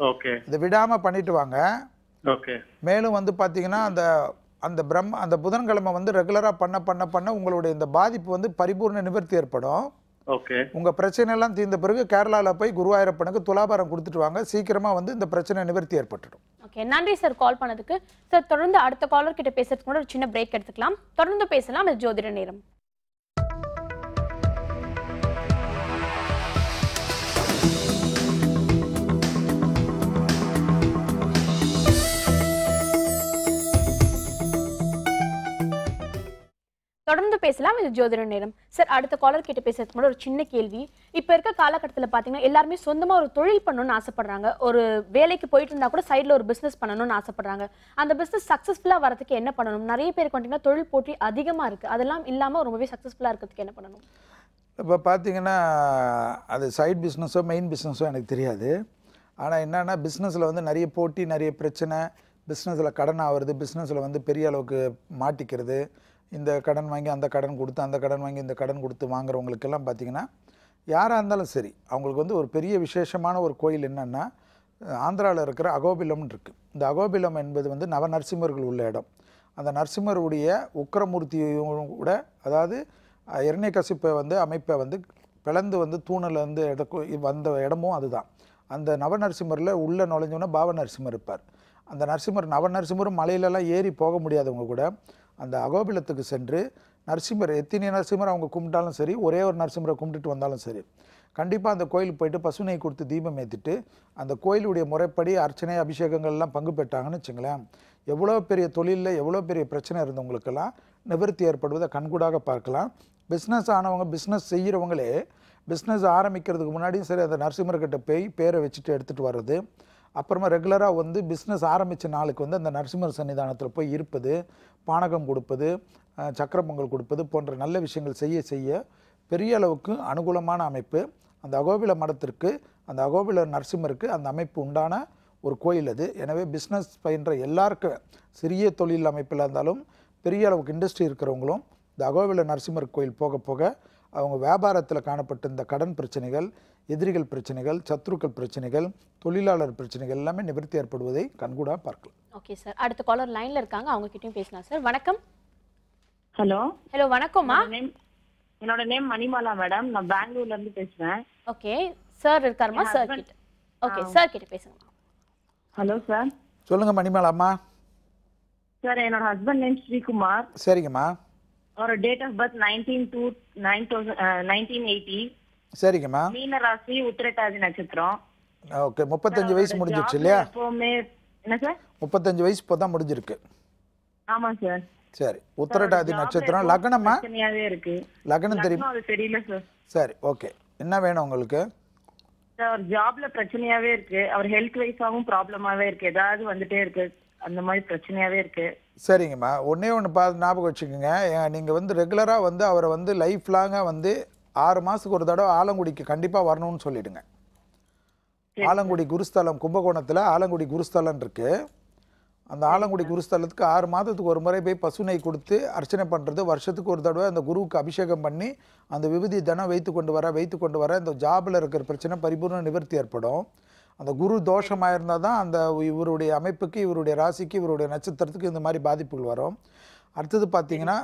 [SPEAKER 3] ஓகே.
[SPEAKER 2] இதை விடாமல் பண்ணிட்டு வாங்க.
[SPEAKER 3] ஓகே.
[SPEAKER 2] மேலும் வந்து பார்த்தீங்கன்னா அந்த புதன்கிழமை வந்து ரெகுலராக பண்ண உங்களுடைய இந்த பாதிப்பு வந்து பரிபூர்ண நிவர்த்தி ஏற்படும்.
[SPEAKER 3] ஓகே.
[SPEAKER 2] உங்கள் பிரச்சனை எல்லாம் தீர்ந்த பிறகு கேரளாவில் போய் குருவாயூரப்பனுக்கு துலாபாரம் கொடுத்துட்டு வாங்க. சீக்கிரமாக வந்து இந்த பிரச்சனை நிவர்த்தி ஏற்பட்டுடும்.
[SPEAKER 1] ஓகே, நன்றி சார் கால் பண்ணதுக்கு. சார் தொடர்ந்து அடுத்த காலர் கிட்ட பேசுறதுக்கு கூட ஒரு சின்ன பிரேக் எடுத்துக்கலாம். தொடர்ந்து பேசலாம். இது ஜோதிட நேரம். தொடர்ந்து பேசலாம். இது ஜோதிட நேரம். சார் அடுத்த காலர் கிட்ட பேசுறதுக்கு முன்னாடி ஒரு சின்ன கேள்வி. இப்போ இருக்க காலகட்டத்தில் பார்த்தீங்கன்னா எல்லாருமே சொந்தமாக ஒரு தொழில் பண்ணணும்னு ஆசைப்படுறாங்க. ஒரு வேலைக்கு போயிட்டு இருந்தால் கூட சைடில் ஒரு பிஸ்னஸ் பண்ணணும்னு ஆசைப்படுறாங்க. அந்த பிஸ்னஸ் சக்ஸஸ்ஃபுல்லாக வரதுக்கு என்ன பண்ணணும்? நிறைய பேருக்கு பார்த்தீங்கன்னா தொழில் போட்டி அதிகமாக இருக்குது. அதெல்லாம் இல்லாமல் ரொம்பவே சக்ஸஸ்ஃபுல்லாக இருக்கிறதுக்கு என்ன பண்ணணும்?
[SPEAKER 2] இப்போ பார்த்தீங்கன்னா அது சைட் பிஸ்னஸோ மெயின் பிஸ்னஸோ எனக்கு தெரியாது. ஆனால் என்னென்னா பிஸ்னஸில் வந்து நிறைய போட்டி, நிறைய பிரச்சனை, பிஸ்னஸில் கடன் ஆகிறது, பிஸ்னஸில் வந்து பெரிய அளவுக்கு மாட்டிக்கிறது, இந்த கடன் வாங்கி அந்த கடன் கொடுத்து, அந்த கடன் வாங்கி இந்த கடன் கொடுத்து வாங்குறவங்களுக்கெல்லாம் பார்த்திங்கன்னா யாராக இருந்தாலும் சரி, அவங்களுக்கு வந்து ஒரு பெரிய விசேஷமான ஒரு கோயில் என்னென்னா ஆந்திராவில் இருக்கிற அகோபிலம்னு இருக்குது. இந்த அகோபிலம் என்பது வந்து நவநரசிம்மர்கள் உள்ள இடம். அந்த நரசிம்மருடைய உக்கிரமூர்த்தியும் கூட, அதாவது இரண்யகசிப்பை வந்து அமைப்பை வந்து பிளந்து வந்து தூணில் வந்து வந்த இடமும் அதுதான். அந்த நவநரசிம்மரில் உள்ள நுழைஞ்சோன்னா பாவ நரசிம்மர் இருப்பார். அந்த நவநரசிம்மரும் மலையிலலாம் ஏறி போக முடியாதவங்க கூட அந்த அகோபிலத்துக்கு சென்று நரசிம்மர், எத்தனை நரசிம்மர் அவங்க கும்பிட்டாலும் சரி, ஒரே ஒரு நரசிம்மரை கும்பிட்டுட்டு வந்தாலும் சரி, கண்டிப்பாக அந்த கோயிலுக்கு போயிட்டு பசுனை கொடுத்து தீபம் ஏற்றிட்டு அந்த கோயிலுடைய முறைப்படி அர்ச்சனை அபிஷேகங்கள்லாம் பங்கு பெற்றாங்கன்னு வச்சுங்களேன், எவ்வளோ பெரிய தொழிலில் எவ்வளோ பெரிய பிரச்சனை இருந்தவங்களுக்கெல்லாம் நிவர்த்தி ஏற்படுவதை கண்கூடாக பார்க்கலாம். பிஸ்னஸ் ஆனவங்க, பிஸ்னஸ் செய்கிறவங்களே பிஸ்னஸ் ஆரம்பிக்கிறதுக்கு முன்னாடியும் சரி அந்த நரசிம்மர்கிட்ட போய் பேரை வச்சுட்டு எடுத்துகிட்டு வர்றது, அப்புறமா ரெகுலராக வந்து பிஸ்னஸ் ஆரம்பித்த நாளுக்கு வந்து அந்த நரசிம்மர் சன்னிதானத்தில் போய் இருப்பது, பானகம் கொடுப்பது, சக்கர பொங்கல் கொடுப்பது போன்ற நல்ல விஷயங்கள் செய்ய செய்ய பெரிய அளவுக்கு அனுகூலமான அமைப்பு. அந்த அகோபில மடத்திற்கு, அந்த அகோபில நரசிம்மருக்கு அந்த அமைப்பு உண்டான ஒரு கோயில் அது. எனவே பிஸ்னஸ் பயின்ற எல்லாருக்கும், சிறிய தொழில் அமைப்பில் இருந்தாலும் பெரிய அளவுக்கு இண்டஸ்ட்ரி இருக்கிறவங்களும் இந்த அகோபில நரசிம்மர் கோயில் போக போக அவங்க வியாபாரத்தில் காணப்பட்ட இந்த கடன் பிரச்சனைகள், எதிரிகள் பிரச்சனைகள், சத்ருக்கள் பிரச்சனைகள், தொழிலாளர் பிரச்சனைகள் எல்லாமே நிவர்த்தி ஏற்படுவதை கண்கூடா பார்க்கலாம்.
[SPEAKER 1] ஓகே சார், அடுத்த காலர் லைன்ல இருக்காங்க, அவங்க கிட்டயும் பேசலாம் சார். வணக்கம்.
[SPEAKER 9] ஹலோ.
[SPEAKER 1] ஹலோ, வணக்கம்மா.
[SPEAKER 9] என்னோட நேம் மணிமாலா மேடம். நான் பெங்களூர்ல இருந்து பேசுறேன்.
[SPEAKER 1] ஓகே சார் இருக்காருமா? சார் கிட்ட. ஓகே சார் கிட்ட பேசுங்க.
[SPEAKER 9] Hello sir.
[SPEAKER 2] சொல்லுங்க மணிமாலாம்மா.
[SPEAKER 9] சார் என்னோட ஹஸ்பண்ட் நேம் ஸ்ரீகுமார்.
[SPEAKER 2] சரிங்கம்மா.
[SPEAKER 9] அவரோட டேட் ஆஃப் பர்த் 1980.
[SPEAKER 2] சரிங்கம்மா.
[SPEAKER 9] மீன ராசி, உத்திரட்டாதி நட்சத்திரம்.
[SPEAKER 2] ஓகே, 35 வயசு முடிஞ்சிருச்சு இல்லையா?
[SPEAKER 9] எப்பவுமே என்ன சார்?
[SPEAKER 2] 35 வயசு இப்போதான் முடிஞ்சிருக்கு.
[SPEAKER 9] ஆமா சார்.
[SPEAKER 2] சரி, உத்திரட்டாதி நட்சத்திரம். லக்னமா?
[SPEAKER 9] பிரச்சனையாவே இருக்கு.
[SPEAKER 2] லக்னம் தெரியுமா?
[SPEAKER 9] அது தெரியல சார்.
[SPEAKER 2] சரி, ஓகே. என்ன வேணும் உங்களுக்கு?
[SPEAKER 9] சார் ஜாப்ல பிரச்சனையாவே இருக்கு. அவர் ஹெல்த் வைஸாவும் ப்ராப்ளமாவே இருக்கு. ஏதாவது வந்துட்டே இருக்கு. அந்த மாதிரி பிரச்சனையாவே இருக்கு.
[SPEAKER 2] சரிங்கம்மா, ஒன்றே ஒன்று ஞாபகம் வச்சுக்கோங்க. நீங்கள் வந்து ரெகுலராக வந்து அவரை வந்து லைஃப் லாங்காக வந்து 6 மாதத்துக்கு ஒரு தடவை ஆலங்குடிக்கு கண்டிப்பாக வரணும்னு சொல்லிவிடுங்க. ஆலங்குடி குருஸ்தலம், கும்பகோணத்தில் ஆலங்குடி குருஸ்தலம் இருக்குது. அந்த ஆலங்குடி குருஸ்தலத்துக்கு 6 மாதத்துக்கு ஒரு முறை போய் பசுனை கொடுத்து அர்ச்சனை பண்ணுறது, வருஷத்துக்கு ஒரு தடவை அந்த குருவுக்கு அபிஷேகம் பண்ணி அந்த விபூதி தனம் வைத்து கொண்டு வர இந்த ஜாபில் இருக்கிற பிரச்சனை பரிபூர்ண நிவர்த்தி ஏற்படும். அந்த குரு தோஷமாக இருந்தால் தான் அந்த இவருடைய அமைப்புக்கு, இவருடைய ராசிக்கு, இவருடைய நட்சத்திரத்துக்கு இந்த மாதிரி பாதிப்புகள் வரும். அடுத்தது பார்த்திங்கன்னா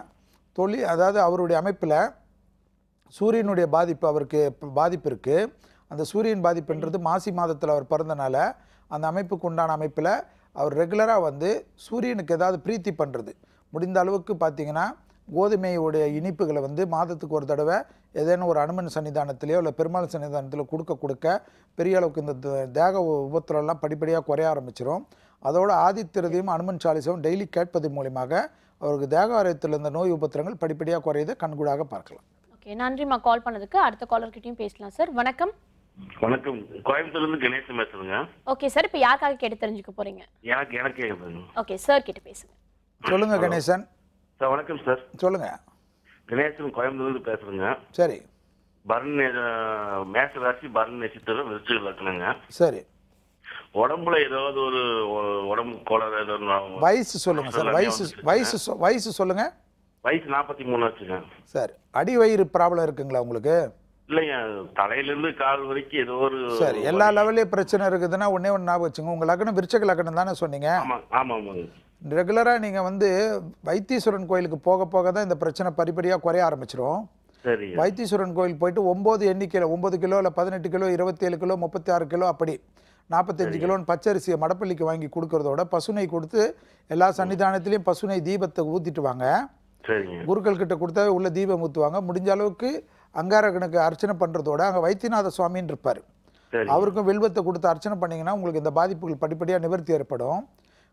[SPEAKER 2] தொழில், அதாவது அவருடைய அமைப்பில் சூரியனுடைய பாதிப்பு, அவருக்கு பாதிப்பு இருக்குது. அந்த சூரியன் பாதிப்புன்றது மாசி மாதத்தில் அவர் பிறந்தனால அந்த அமைப்புக்கு உண்டான அமைப்பில் அவர் ரெகுலராக வந்து சூரியனுக்கு ஏதாவது பிரீத்தி பண்ணுறது, முடிந்த அளவுக்கு பார்த்திங்கன்னா கோதுமையுடைய இனிப்புகளை வந்து மாதத்துக்கு ஒரு தடவை ஏதேனும் ஒரு அனுமன் சன்னிதானத்திலேயோ இல்லை பெருமாள் சன்னிதானத்தில் கொடுக்க பெரிய அளவுக்கு இந்த தேக உபத்திரம்லாம் படிப்படியாக குறைய ஆரம்பிச்சிடும். அதோட ஆதித்யரதையும் அனுமன் சாலிசவும் டெய்லி கேட்பதன் மூலியமாக அவருக்கு தேக ஆரோக்கியத்தில் இருந்த நோய் உபத்திரங்கள் படிப்படியாக குறையதை கண்கூடாக பார்க்கலாம்.
[SPEAKER 1] ஓகே, நன்றிம்மா கால் பண்ணதுக்கு. அடுத்த காலர் கிட்டயும் பேசலாம் சார். வணக்கம்.
[SPEAKER 10] வணக்கம், கோயம்புத்தூர்லேருந்து கணேசன் பேசுறேங்க.
[SPEAKER 1] ஓகே சார், இப்போ யாருக்காக கேட்டு தெரிஞ்சுக்க போறீங்க?
[SPEAKER 10] எனக்கு கேட்குதுங்க.
[SPEAKER 1] ஓகே சார் கிட்ட பேசுங்க.
[SPEAKER 2] சொல்லுங்க கணேசன்.
[SPEAKER 10] சார் வணக்கம் சார்.
[SPEAKER 2] சொல்லுங்க.
[SPEAKER 10] கணேசன் கோயம்புத்தூர்லேருந்து பேசுறேங்க.
[SPEAKER 2] சரி.
[SPEAKER 10] பரணி மேஷ ராசி, பரணி நட்சத்திரம், விருச்சிக லக்னங்க.
[SPEAKER 2] சரி.
[SPEAKER 10] உடம்புல ஏதாவது ஒரு உடம்பு கோளாறு ஏதாவது?
[SPEAKER 2] வயசு சொல்லுங்க சார். வயசு சொல்லுங்க.
[SPEAKER 10] வயசு 43 வச்சுங்க.
[SPEAKER 2] சரி. அடி வயிறு ப்ராப்ளம் இருக்குங்களா உங்களுக்கு?
[SPEAKER 10] இல்லைங்க, தலையிலிருந்து கால் வரைக்கும் ஏதோ ஒரு
[SPEAKER 2] சரி, எல்லா லெவல்லையும் பிரச்சனை இருக்குதுன்னா ஒண்ணே ஒன்று ஞாபகம் வச்சுங்க. உங்கள் லக்னம் விருச்சக லக்னம் தானே சொன்னீங்க?
[SPEAKER 10] ஆமாம்.
[SPEAKER 2] ரெகுலராக நீங்கள் வந்து வைத்தீஸ்வரன் கோயிலுக்கு போக போக தான் இந்த பிரச்சனை படிப்படியாக குறைய ஆரம்பிச்சிடும்.
[SPEAKER 10] சரி.
[SPEAKER 2] வைத்தீஸ்வரன் கோயில் போயிட்டு 9 எண்ணிக்கையில் 9 கிலோ இல்லை 18 கிலோ 27 கிலோ 36 கிலோ அப்படி 45 கிலோன்னு பச்சரிசியை மடப்பள்ளிக்கு வாங்கி கொடுக்கறதோட பசுனை கொடுத்து எல்லா சன்னிதானத்திலையும் பசுனை தீபத்தை ஊற்றிட்டு வாங்க. குருக்கள் கிட்ட கொடுத்தா உள்ள தீபம் ஊற்றுவாங்க. முடிஞ்ச அளவுக்கு அங்காரகனுக்கு அர்ச்சனை பண்ணுறதோட அங்கே வைத்தியநாத சுவாமின்னு இருப்பார், அவருக்கும் வில்வத்தை கொடுத்து அர்ச்சனை பண்ணிங்கன்னா உங்களுக்கு இந்த பாதிப்புகள் படிப்படியாக நிவர்த்தி ஏற்படும்.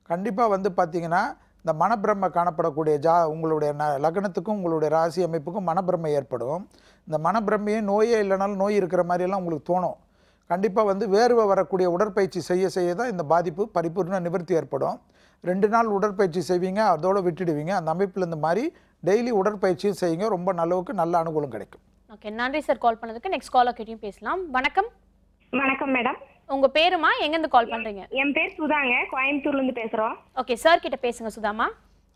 [SPEAKER 2] கண்டிப்பாக வந்து பார்த்தீங்கன்னா இந்த மனப்பிரமை காணப்படக்கூடிய உங்களுடைய லக்னத்துக்கும் உங்களுடைய ராசி அமைப்புக்கும் மனப்பிரமை ஏற்படும். இந்த மனப்பிரமையே நோயே இல்லைனாலும் நோய் இருக்கிற மாதிரியெல்லாம் உங்களுக்கு தோணும். கண்டிப்பாக வந்து வேர்வை வரக்கூடிய உடற்பயிற்சி செய்ய தான் இந்த பாதிப்பு பரிபூர்ண நிவர்த்தி ஏற்படும். 2 நாள் உடற்பயிற்சி செய்வீங்க, அதோடு விட்டுடுவீங்க. அந்த அமைப்பில் இந்த மாதிரி டெய்லி உடற்பயிற்சியும் செய்யுங்க, ரொம்ப நல்லவுக்கு நல்ல அனுகூலம் கிடைக்கும்.
[SPEAKER 1] ஓகே, நன்றி சார் கால் பண்ணதுக்கு. நெக்ஸ்ட் காலர் கிட்டயும் பேசலாம். வணக்கம்.
[SPEAKER 11] வணக்கம் மேடம்.
[SPEAKER 1] உங்க பேருமா, எங்க இருந்து கால் பண்றீங்க?
[SPEAKER 11] என் பேர் சுதாங்க, கோயம்புத்தூர்ல இருந்து பேசுறோம்.
[SPEAKER 1] ஓகே சார் கிட்ட பேசுங்க சுதாமா.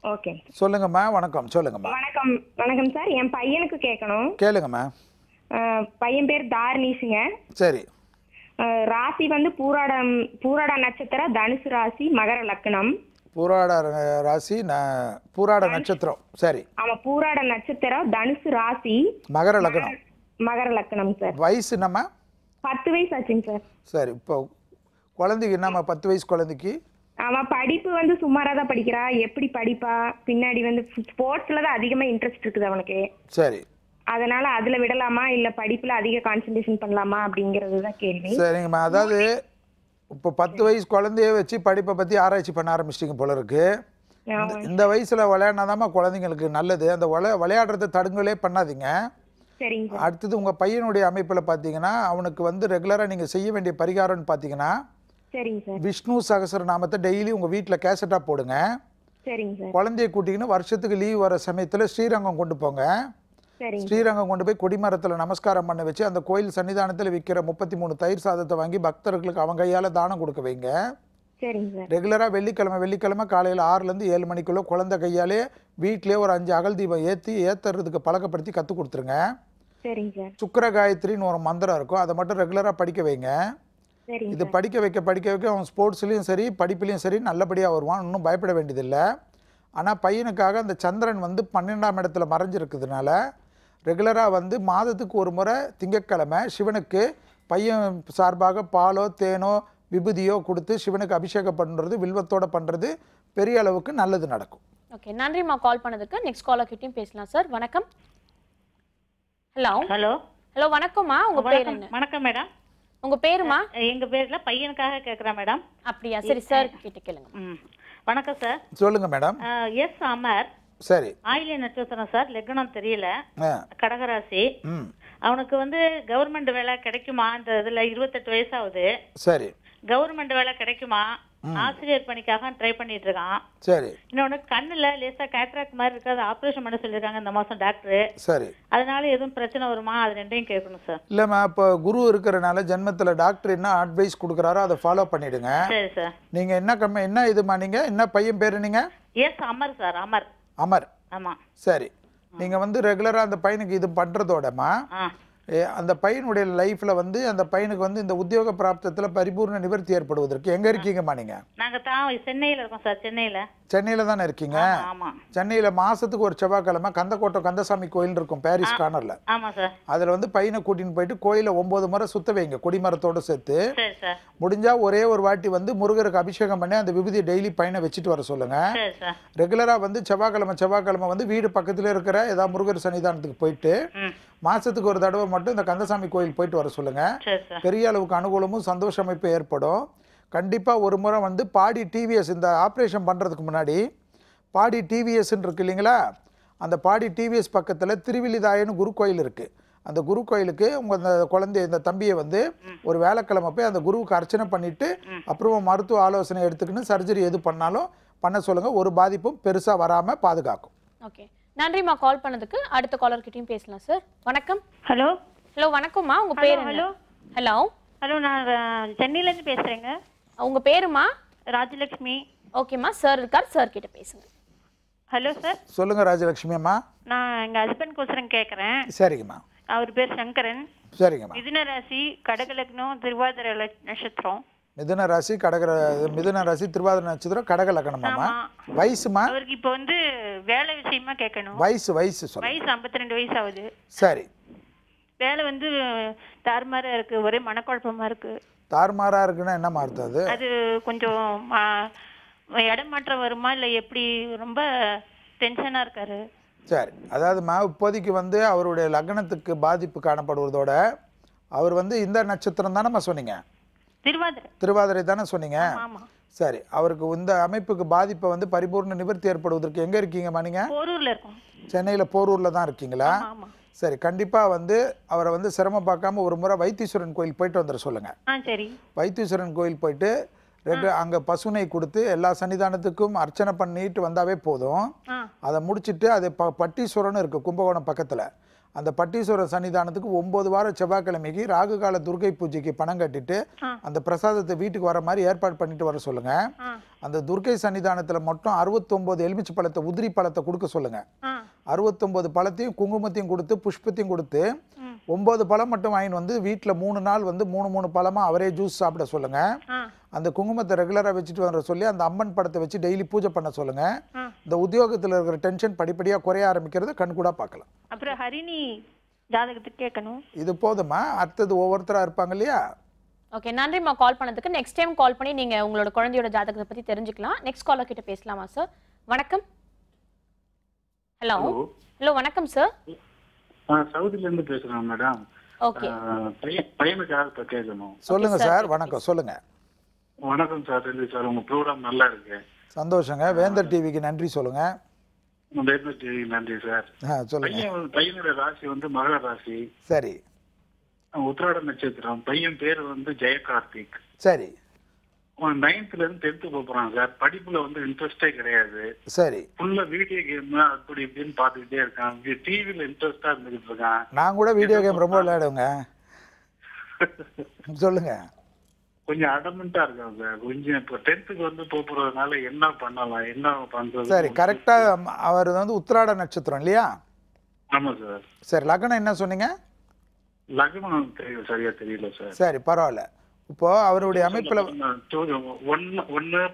[SPEAKER 11] ஓகே
[SPEAKER 2] சொல்லுங்கம்மா. வணக்கம். சொல்லுங்கம்மா.
[SPEAKER 11] வணக்கம். வணக்கம் சார். என் பையனுக்கு கேட்கணும்.
[SPEAKER 2] கேளுங்கம்மா.
[SPEAKER 11] பையன் பேர் தார்னீஷுங்க.
[SPEAKER 2] சரி.
[SPEAKER 11] ராசி வந்து பூராட நட்சத்திரம், தனுசு ராசி, மகர லக்னம்.
[SPEAKER 2] பூராட ராசி பூராட நட்சத்திரம். சரி.
[SPEAKER 11] ஆமா, பூராட நட்சத்திரம், தனுசு ராசி,
[SPEAKER 2] மகர லக்னம்.
[SPEAKER 11] மகர லக்னம் சார்.
[SPEAKER 2] வயசு என்னம்மா?
[SPEAKER 11] 10 வயசு ஆச்சுங்க சார்.
[SPEAKER 2] சரி. இப்போ குழந்தைக்கு என்னம்மா 10 வயசு குழந்தைக்கு?
[SPEAKER 11] அவன் படிப்பு வந்து சுமாரா தான் படிக்கிறா. எப்படி படிப்பா? பின்னாடி வந்து ஸ்போர்ட்ஸ்ல தான் அதிகமா இன்ட்ரெஸ்ட் இருக்குது அவனுக்கு.
[SPEAKER 2] சரி.
[SPEAKER 11] அதனால அதுல விடலாமா இல்ல படிப்புல அதிக கான்சென்ட்ரேஷன் பண்ணலாமா அப்படிங்கிறது தான் கேள்வி.
[SPEAKER 2] சரிங்கம்மா. அதாவது இப்போ 10 வயசு குழந்தைய வச்சு படிப்பை பற்றி ஆராய்ச்சி பண்ண ஆரம்பிச்சிட்டிங்க போல இருக்கு. இந்த வயசில் விளையாடினாதாம்மா குழந்தைங்களுக்கு நல்லது. அந்த விளையாடுறத தடுங்களே பண்ணாதீங்க.
[SPEAKER 11] சரிங்க.
[SPEAKER 2] அடுத்தது உங்கள் பையனுடைய அமைப்பில் பார்த்தீங்கன்னா அவனுக்கு வந்து ரெகுலராக நீங்கள் செய்ய வேண்டிய பரிகாரம்னு பார்த்தீங்கன்னா விஷ்ணு சகஸ்ரநாமத்தை டெய்லி உங்கள் வீட்டில் கேசட்டாக போடுங்க. குழந்தைய கூட்டிங்கன்னு வருஷத்துக்கு லீவ் வர சமயத்தில் ஸ்ரீரங்கம் கொண்டு போங்க. ஸ்ரீரங்கம் கொண்டு போய் கொடிமரத்தில் நமஸ்காரம் பண்ண வச்சு அந்த கோயில் சன்னிதானத்தில் விற்கிற 33 தயிர் சாதத்தை வாங்கி பக்தர்களுக்கு அவங்க கையால் தானம் கொடுக்க வைங்க. ரெகுலராக வெள்ளிக்கிழமை காலையில் 6லேருந்து 7 மணிக்குள்ளே குழந்தை கையாலே வீட்டிலே ஒரு 5 அகல் தீபம் ஏற்றுறதுக்கு பழக்கப்படுத்தி கற்றுக் கொடுத்துருங்க. சுக்கர காயத்ரின்னு ஒரு மந்திரம் இருக்கும், அதை மட்டும் ரெகுலராக படிக்க வைங்க. இது படிக்க வைக்க அவன் ஸ்போர்ட்ஸ்லேயும் சரி படிப்புலேயும் சரி நல்லபடியாக வருவான். இன்னும் பயப்பட வேண்டியதில்லை. ஆனால் பையனுக்காக அந்த சந்திரன் வந்து 12ஆம் இடத்துல மறைஞ்சிருக்கிறதுனால ரெகுலராக வந்து மாதத்துக்கு ஒரு முறை திங்கட்கிழமை சிவனுக்கு பையன் சார்பாக பாலோ தேனோ விபூதியோ கொடுத்து சிவனுக்கு அபிஷேகம் பண்ணுறது வில்வத்தோடு பண்ணுறது பெரிய அளவுக்கு நல்லது நடக்கும்.
[SPEAKER 1] ஓகே, நன்றிம்மா கால் பண்ணதுக்கு. நெக்ஸ்ட் காலர் கிட்டயும் பேசலாம் சார். வணக்கம். ஹலோ வணக்கம்மா. உங்க பேர் என்ன?
[SPEAKER 12] வணக்கம் மேடம்.
[SPEAKER 1] உங்க பேருமா?
[SPEAKER 12] எங்க பேர்ல பையனுக்காக கேக்குறேன் மேடம்.
[SPEAKER 1] அப்படியா? சரி சார் கிட்ட கேளுங்க.
[SPEAKER 12] வணக்கம் சார்.
[SPEAKER 2] சொல்லுங்க மேடம்.
[SPEAKER 12] எஸ் அமர்.
[SPEAKER 2] சரி.
[SPEAKER 12] ஆயில்ய நட்சத்திரம் சார், லக்னம் தெரியல, கடகராசி. அவனுக்கு வந்து கவர்மெண்ட் வேலை கிடைக்குமா? இந்த இதுல 28 வயசாகுது.
[SPEAKER 2] சரி.
[SPEAKER 12] கவர்மெண்ட் வேலை கிடைக்குமா? ஆசிரியர் பணிக்காக ட்ரை பண்ணிட்டு இருக்கான்.
[SPEAKER 2] சரி.
[SPEAKER 12] இன்னொன்னு கண்ணுல லேசா கேட்ராக்ட் மாதிரி இருக்கு, அதை ஆபரேஷன் பண்ண சொல்லிருக்காங்க இந்த மாசம் டாக்டர்.
[SPEAKER 2] சரி.
[SPEAKER 12] அதனால எதுவும் பிரச்சனை வருமா? அது ரெண்டையும் கேட்கணும் சார்.
[SPEAKER 2] இல்லம்மா, இப்போ குரு இருக்கிறனால ஜென்மத்துல டாக்டர் என்ன அட்வைஸ் கொடுக்குறாரோ அதை ஃபாலோ பண்ணிடுங்க.
[SPEAKER 12] சரி சார்.
[SPEAKER 2] நீங்க என்ன இதுமா நீங்க என்ன பையன் பேரு? நீங்க
[SPEAKER 12] எஸ் அமர் சார். அமர்.
[SPEAKER 2] அமர்.
[SPEAKER 12] ஆமா.
[SPEAKER 2] சரி. நீங்க வந்து ரெகுலரா அந்த பையனுக்கு இது பண்றதோடமா அந்த பையனுடைய லைஃப்ல வந்து அந்த பையனுக்கு வந்து இந்த உத்தியோக பிராப்தத்துல பரிபூர்ண நிவர்த்தி ஏற்படுவதற்கு எங்க இருக்கீங்கம்மா நீங்க?
[SPEAKER 12] நாங்க சென்னையில இருக்கோம் சார்.
[SPEAKER 2] சென்னையில தானே இருக்கீங்க? சென்னையில மாசத்துக்கு ஒரு செவ்வாய்க்கிழமை கந்தசாமி கோயில் இருக்கும் பாரிஸ் கார்னர்ல. அதுல வந்து பையனை கூட்டின்னு போயிட்டு கோயில 9 முறை சுத்த வைங்க கொடிமரத்தோட சேர்த்து. முடிஞ்சா ஒரே ஒரு வாட்டி வந்து முருகருக்கு அபிஷேகம் பண்ணி அந்த விபூதியை டெய்லி பையனை வச்சுட்டு வர சொல்லுங்க. ரெகுலரா வந்து செவ்வாய்க்கிழமை வந்து வீடு பக்கத்துல இருக்கிற ஏதாவது முருகர் சன்னிதானத்துக்கு போயிட்டு மாசத்துக்கு ஒரு தடவை மட்டும் இந்த கந்தசாமி கோயில் போயிட்டு வர சொல்லுங்க. பெரிய அளவுக்கு அனுகூலமும் சந்தோஷ அமைப்பு ஏற்படும். கண்டிப்பா ஒரு முறை வந்து பாடி டிவிஎஸ் இந்த ஆப்ரேஷன் பண்றதுக்கு முன்னாடி பாடி டிவிஎஸ்ன்னு இருக்கு இல்லைங்களா, அந்த பாடி டிவிஎஸ் பக்கத்துல திருவில்லிதாயன்னு குரு கோயில் இருக்கு. அந்த குரு கோயிலுக்கு உங்க குழந்தை இந்த தம்பியை வந்து ஒரு வேலைக்கிழமை போய் அந்த குருவுக்கு அர்ச்சனை பண்ணிட்டு அப்புறமா மருத்துவ ஆலோசனை எடுத்துக்கின்னு சர்ஜரி எது பண்ணாலும் பண்ண சொல்லுங்க. ஒரு பாதிப்பும் பெருசா வராம பாதுகாக்கும்.
[SPEAKER 1] ஓகே, நன்றிம்மா கால் பண்ணதுக்கு. அடுத்த காலர் கிட்டயும் பேசலாம் சார். வணக்கம்.
[SPEAKER 13] ஹலோ
[SPEAKER 1] வணக்கம்மா. உங்க பேர் என்ன?
[SPEAKER 13] ஹலோ நான் சென்னையில இருந்து பேசுறேங்க.
[SPEAKER 1] உங்க பேருமா?
[SPEAKER 13] ராஜலட்சுமி.
[SPEAKER 1] ஓகேம்மா, சார் இருக்கார், சார் கிட்ட பேசுங்க.
[SPEAKER 13] Hello sir.
[SPEAKER 2] சொல்லுங்க ராஜலட்சுமி அம்மா.
[SPEAKER 13] நான் எங்க ஹஸ்பண்ட் கோசரம் கேக்குறேன்.
[SPEAKER 2] சரிங்கம்மா.
[SPEAKER 13] அவர் பேர் சங்கரன்.
[SPEAKER 2] சரிங்கம்மா.
[SPEAKER 13] மிதுன ராசி கடக லக்னம் திருவாதிரை நட்சத்திரம்.
[SPEAKER 2] மிதுன ராசி திருவாதிரை நட்சத்திரம் கடக லக்னமாமா. வயசுமா?
[SPEAKER 13] அவருக்கு இப்போ வந்து வேலை விஷயமா கேட்கணும்.
[SPEAKER 2] வயசு சொல்லுங்க.
[SPEAKER 13] வயசு 52 வயசு ஆகுது.
[SPEAKER 2] சரி.
[SPEAKER 13] வேலை வந்து தாறுமாறா இருக்கு, ஒரே மனக்குழப்பமா இருக்கு.
[SPEAKER 2] தாறுமாறா இருக்குன்னா என்ன அர்த்தம் அது?
[SPEAKER 13] அது கொஞ்சம் இடமாற்றம் வருமா இல்லை எப்படி? ரொம்ப டென்ஷனா இருக்காரு.
[SPEAKER 2] சரி, அதாவதுமா இப்போதைக்கு வந்து அவருடைய லக்னத்துக்கு பாதிப்பு காணப்படுவதோட அவர் வந்து இந்த நட்சத்திரம் தானேம்மா சொன்னீங்க? திருவாதிரை தானே சொன்னீங்க? சரி, அவருக்கு இந்த அமைப்புக்கு பாதிப்பை வந்து பரிபூர்ண நிவர்த்தி ஏற்படுவதற்கு எங்க இருக்கீங்கம்மா நீங்க?
[SPEAKER 13] போரூர்ல இருக்கோம்.
[SPEAKER 2] சென்னையில் போரூர்ல தான் இருக்கீங்களா? சரி, கண்டிப்பா வந்து அவரை வந்து சிரமம் பார்க்காம ஒரு முறை வைத்தீஸ்வரன் கோயில் போயிட்டு வந்துட சொல்லுங்க.
[SPEAKER 13] சரி.
[SPEAKER 2] வைத்தீஸ்வரன் கோயில் போயிட்டு அங்கே பசுனை கொடுத்து எல்லா சன்னிதானத்துக்கும் அர்ச்சனை பண்ணிட்டு வந்தாவே போதும். அதை முடிச்சுட்டு அது பட்டீஸ்வரன் இருக்கு கும்பகோணம் பக்கத்தில். அந்த பட்டீஸ்வரர் சன்னிதானத்துக்கு 9 வாரம் செவ்வாய்க்கிழமைக்கு ராகு கால துர்கை பூஜைக்கு பணம் கட்டிட்டு அந்த பிரசாதத்தை வீட்டுக்கு வர மாதிரி ஏற்பாடு பண்ணிட்டு வர சொல்லுங்க. அந்த துர்கை சன்னிதானத்தில் மட்டும் 69 எலுமிச்சை பழத்தை உதிரி பழத்தை கொடுக்க சொல்லுங்க. 69 பழத்தையும் குங்குமத்தையும் கொடுத்து புஷ்பத்தையும் கொடுத்து 9 பழம் மட்டும் வாங்கிட்டு வந்து வீட்டில் 3 நாள் வந்து 3 பழமாக அவரே ஜூஸ் சாப்பிட சொல்லுங்க. அந்த குங்குமத்தை ரெகுலராக வச்சுட்டு வர சொல்லி அந்த அம்மன் படத்தை வச்சு டெய்லி பூஜை பண்ண சொல்லுங்க. இந்த உத்தியோகத்தில் இருக்கிற டென்ஷன் படிப்படியாக குறைய ஆரம்பிக்கிறது கண்கூடா பார்க்கலாம்.
[SPEAKER 13] அப்புறம் ஹரிணி ஜாதகத்துக்கு கேட்கணும்.
[SPEAKER 2] இது போதுமா? அடுத்தது ஒவ்வொருத்தராக இருப்பாங்க இல்லையா?
[SPEAKER 1] ஓகே, நன்றிம்மா கால் பண்ணதுக்கு. நெக்ஸ்ட் டைம் கால் பண்ணி நீங்க உங்களோட குழந்தையோட ஜாதகத்தை பத்தி தெரிஞ்சுக்கலாம். நெக்ஸ்ட் காலர் கிட்ட பேசலாமா சார்? வணக்கம். ஹலோ வணக்கம் சார்.
[SPEAKER 14] சவுதில இருந்து பேசுறேன் மேடம்.
[SPEAKER 1] ஓகே.
[SPEAKER 14] பையனுக்காக கேட்கணும்.
[SPEAKER 2] சொல்லுங்க சார். வணக்கம், சொல்லுங்க.
[SPEAKER 14] வணக்கம் சார். சார் உங்க ப்ரோக்ராம் நல்லா இருக்கு.
[SPEAKER 2] சந்தோஷங்க. வேந்தர் டிவிக்கு நன்றி சொல்லுங்க.
[SPEAKER 14] வேந்தர் டிவிக்கு நன்றி சார்.
[SPEAKER 2] சொல்லுங்க.
[SPEAKER 14] பையனோட ராசி வந்து மகர ராசி.
[SPEAKER 2] சரி.
[SPEAKER 14] உத்திராட நட்சத்திரம். பையன் பேர் வந்து ஜெயகார்த்திக்.
[SPEAKER 2] சரி.
[SPEAKER 14] 9th ல இருந்து 10th போறான் சார். படிப்புல வந்து இன்ட்ரெஸ்டே கிடையாது.
[SPEAKER 2] சரி.
[SPEAKER 14] ஃபுல்லா வீடியோ கேம் அப்படி இப்படின்னு பாத்துக்கிட்டே இருக்கான். டிவில இன்ட்ரெஸ்டா இருந்துகிட்டு இருக்கான்.
[SPEAKER 2] நான் கூட வீடியோ கேம் ரொம்ப விளையாடுவேங்க. சொல்லுங்க.
[SPEAKER 14] கொஞ்சம் அடமெண்டா இருக்காங்க சார். கொஞ்சம் இப்போ 10th வந்து போறதுனால என்ன பண்ணலாம், என்ன பண்றது?
[SPEAKER 2] சரி, கரெக்டா அவர் வந்து உத்திராட நட்சத்திரம் இல்லையா?
[SPEAKER 14] ஆமா சார்.
[SPEAKER 2] சரி, லக்னம் என்ன சொன்னீங்க?
[SPEAKER 14] லக்னம் சரியா தெரியல சார்.
[SPEAKER 2] சரி, பரவாயில்ல. இப்போ அவருடைய அமைப்புல
[SPEAKER 14] 1/12/2000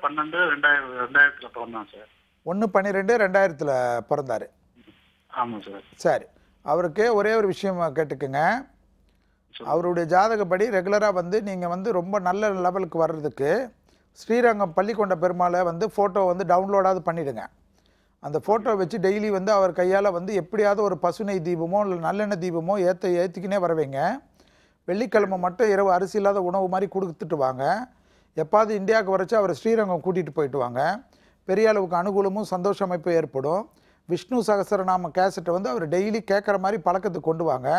[SPEAKER 14] பிறந்தான் சார்.
[SPEAKER 2] 1/12/2000 பிறந்தாரு.
[SPEAKER 14] ஆமா சார்.
[SPEAKER 2] சரி, அவருக்கு ஒரே ஒரு விஷயம் கேட்டுக்குங்க. அவருடைய ஜாதகப்படி ரெகுலராக வந்து நீங்கள் வந்து ரொம்ப நல்ல லெவலுக்கு வர்றதுக்கு ஸ்ரீரங்கம் பள்ளிக்கொண்ட பெருமாளை வந்து ஃபோட்டோ வந்து டவுன்லோடாவது பண்ணிவிடுங்க. அந்த ஃபோட்டோ வச்சு டெய்லி வந்து அவர் கையால் வந்து எப்படியாவது ஒரு பசுனை தீபமோ இல்லை நல்லெண்ணெய் தீபமோ ஏற்றிக்கினே வரவைங்க. வெள்ளிக்கிழமை மட்டும் இரவு அரிசி இல்லாத உணவு மாதிரி கொடுத்துட்டு வாங்க. எப்பாவது இந்தியாவுக்கு வரைச்சு அவர் ஸ்ரீரங்கம் கூட்டிகிட்டு போயிட்டு வாங்க. பெரிய அளவுக்கு அனுகூலமும் சந்தோஷ அமைப்பும் ஏற்படும். விஷ்ணு சகஸ்ரநாம கேசட்டை வந்து அவர் டெய்லி கேட்குற மாதிரி பழக்கத்துக்கு கொண்டு வாங்க.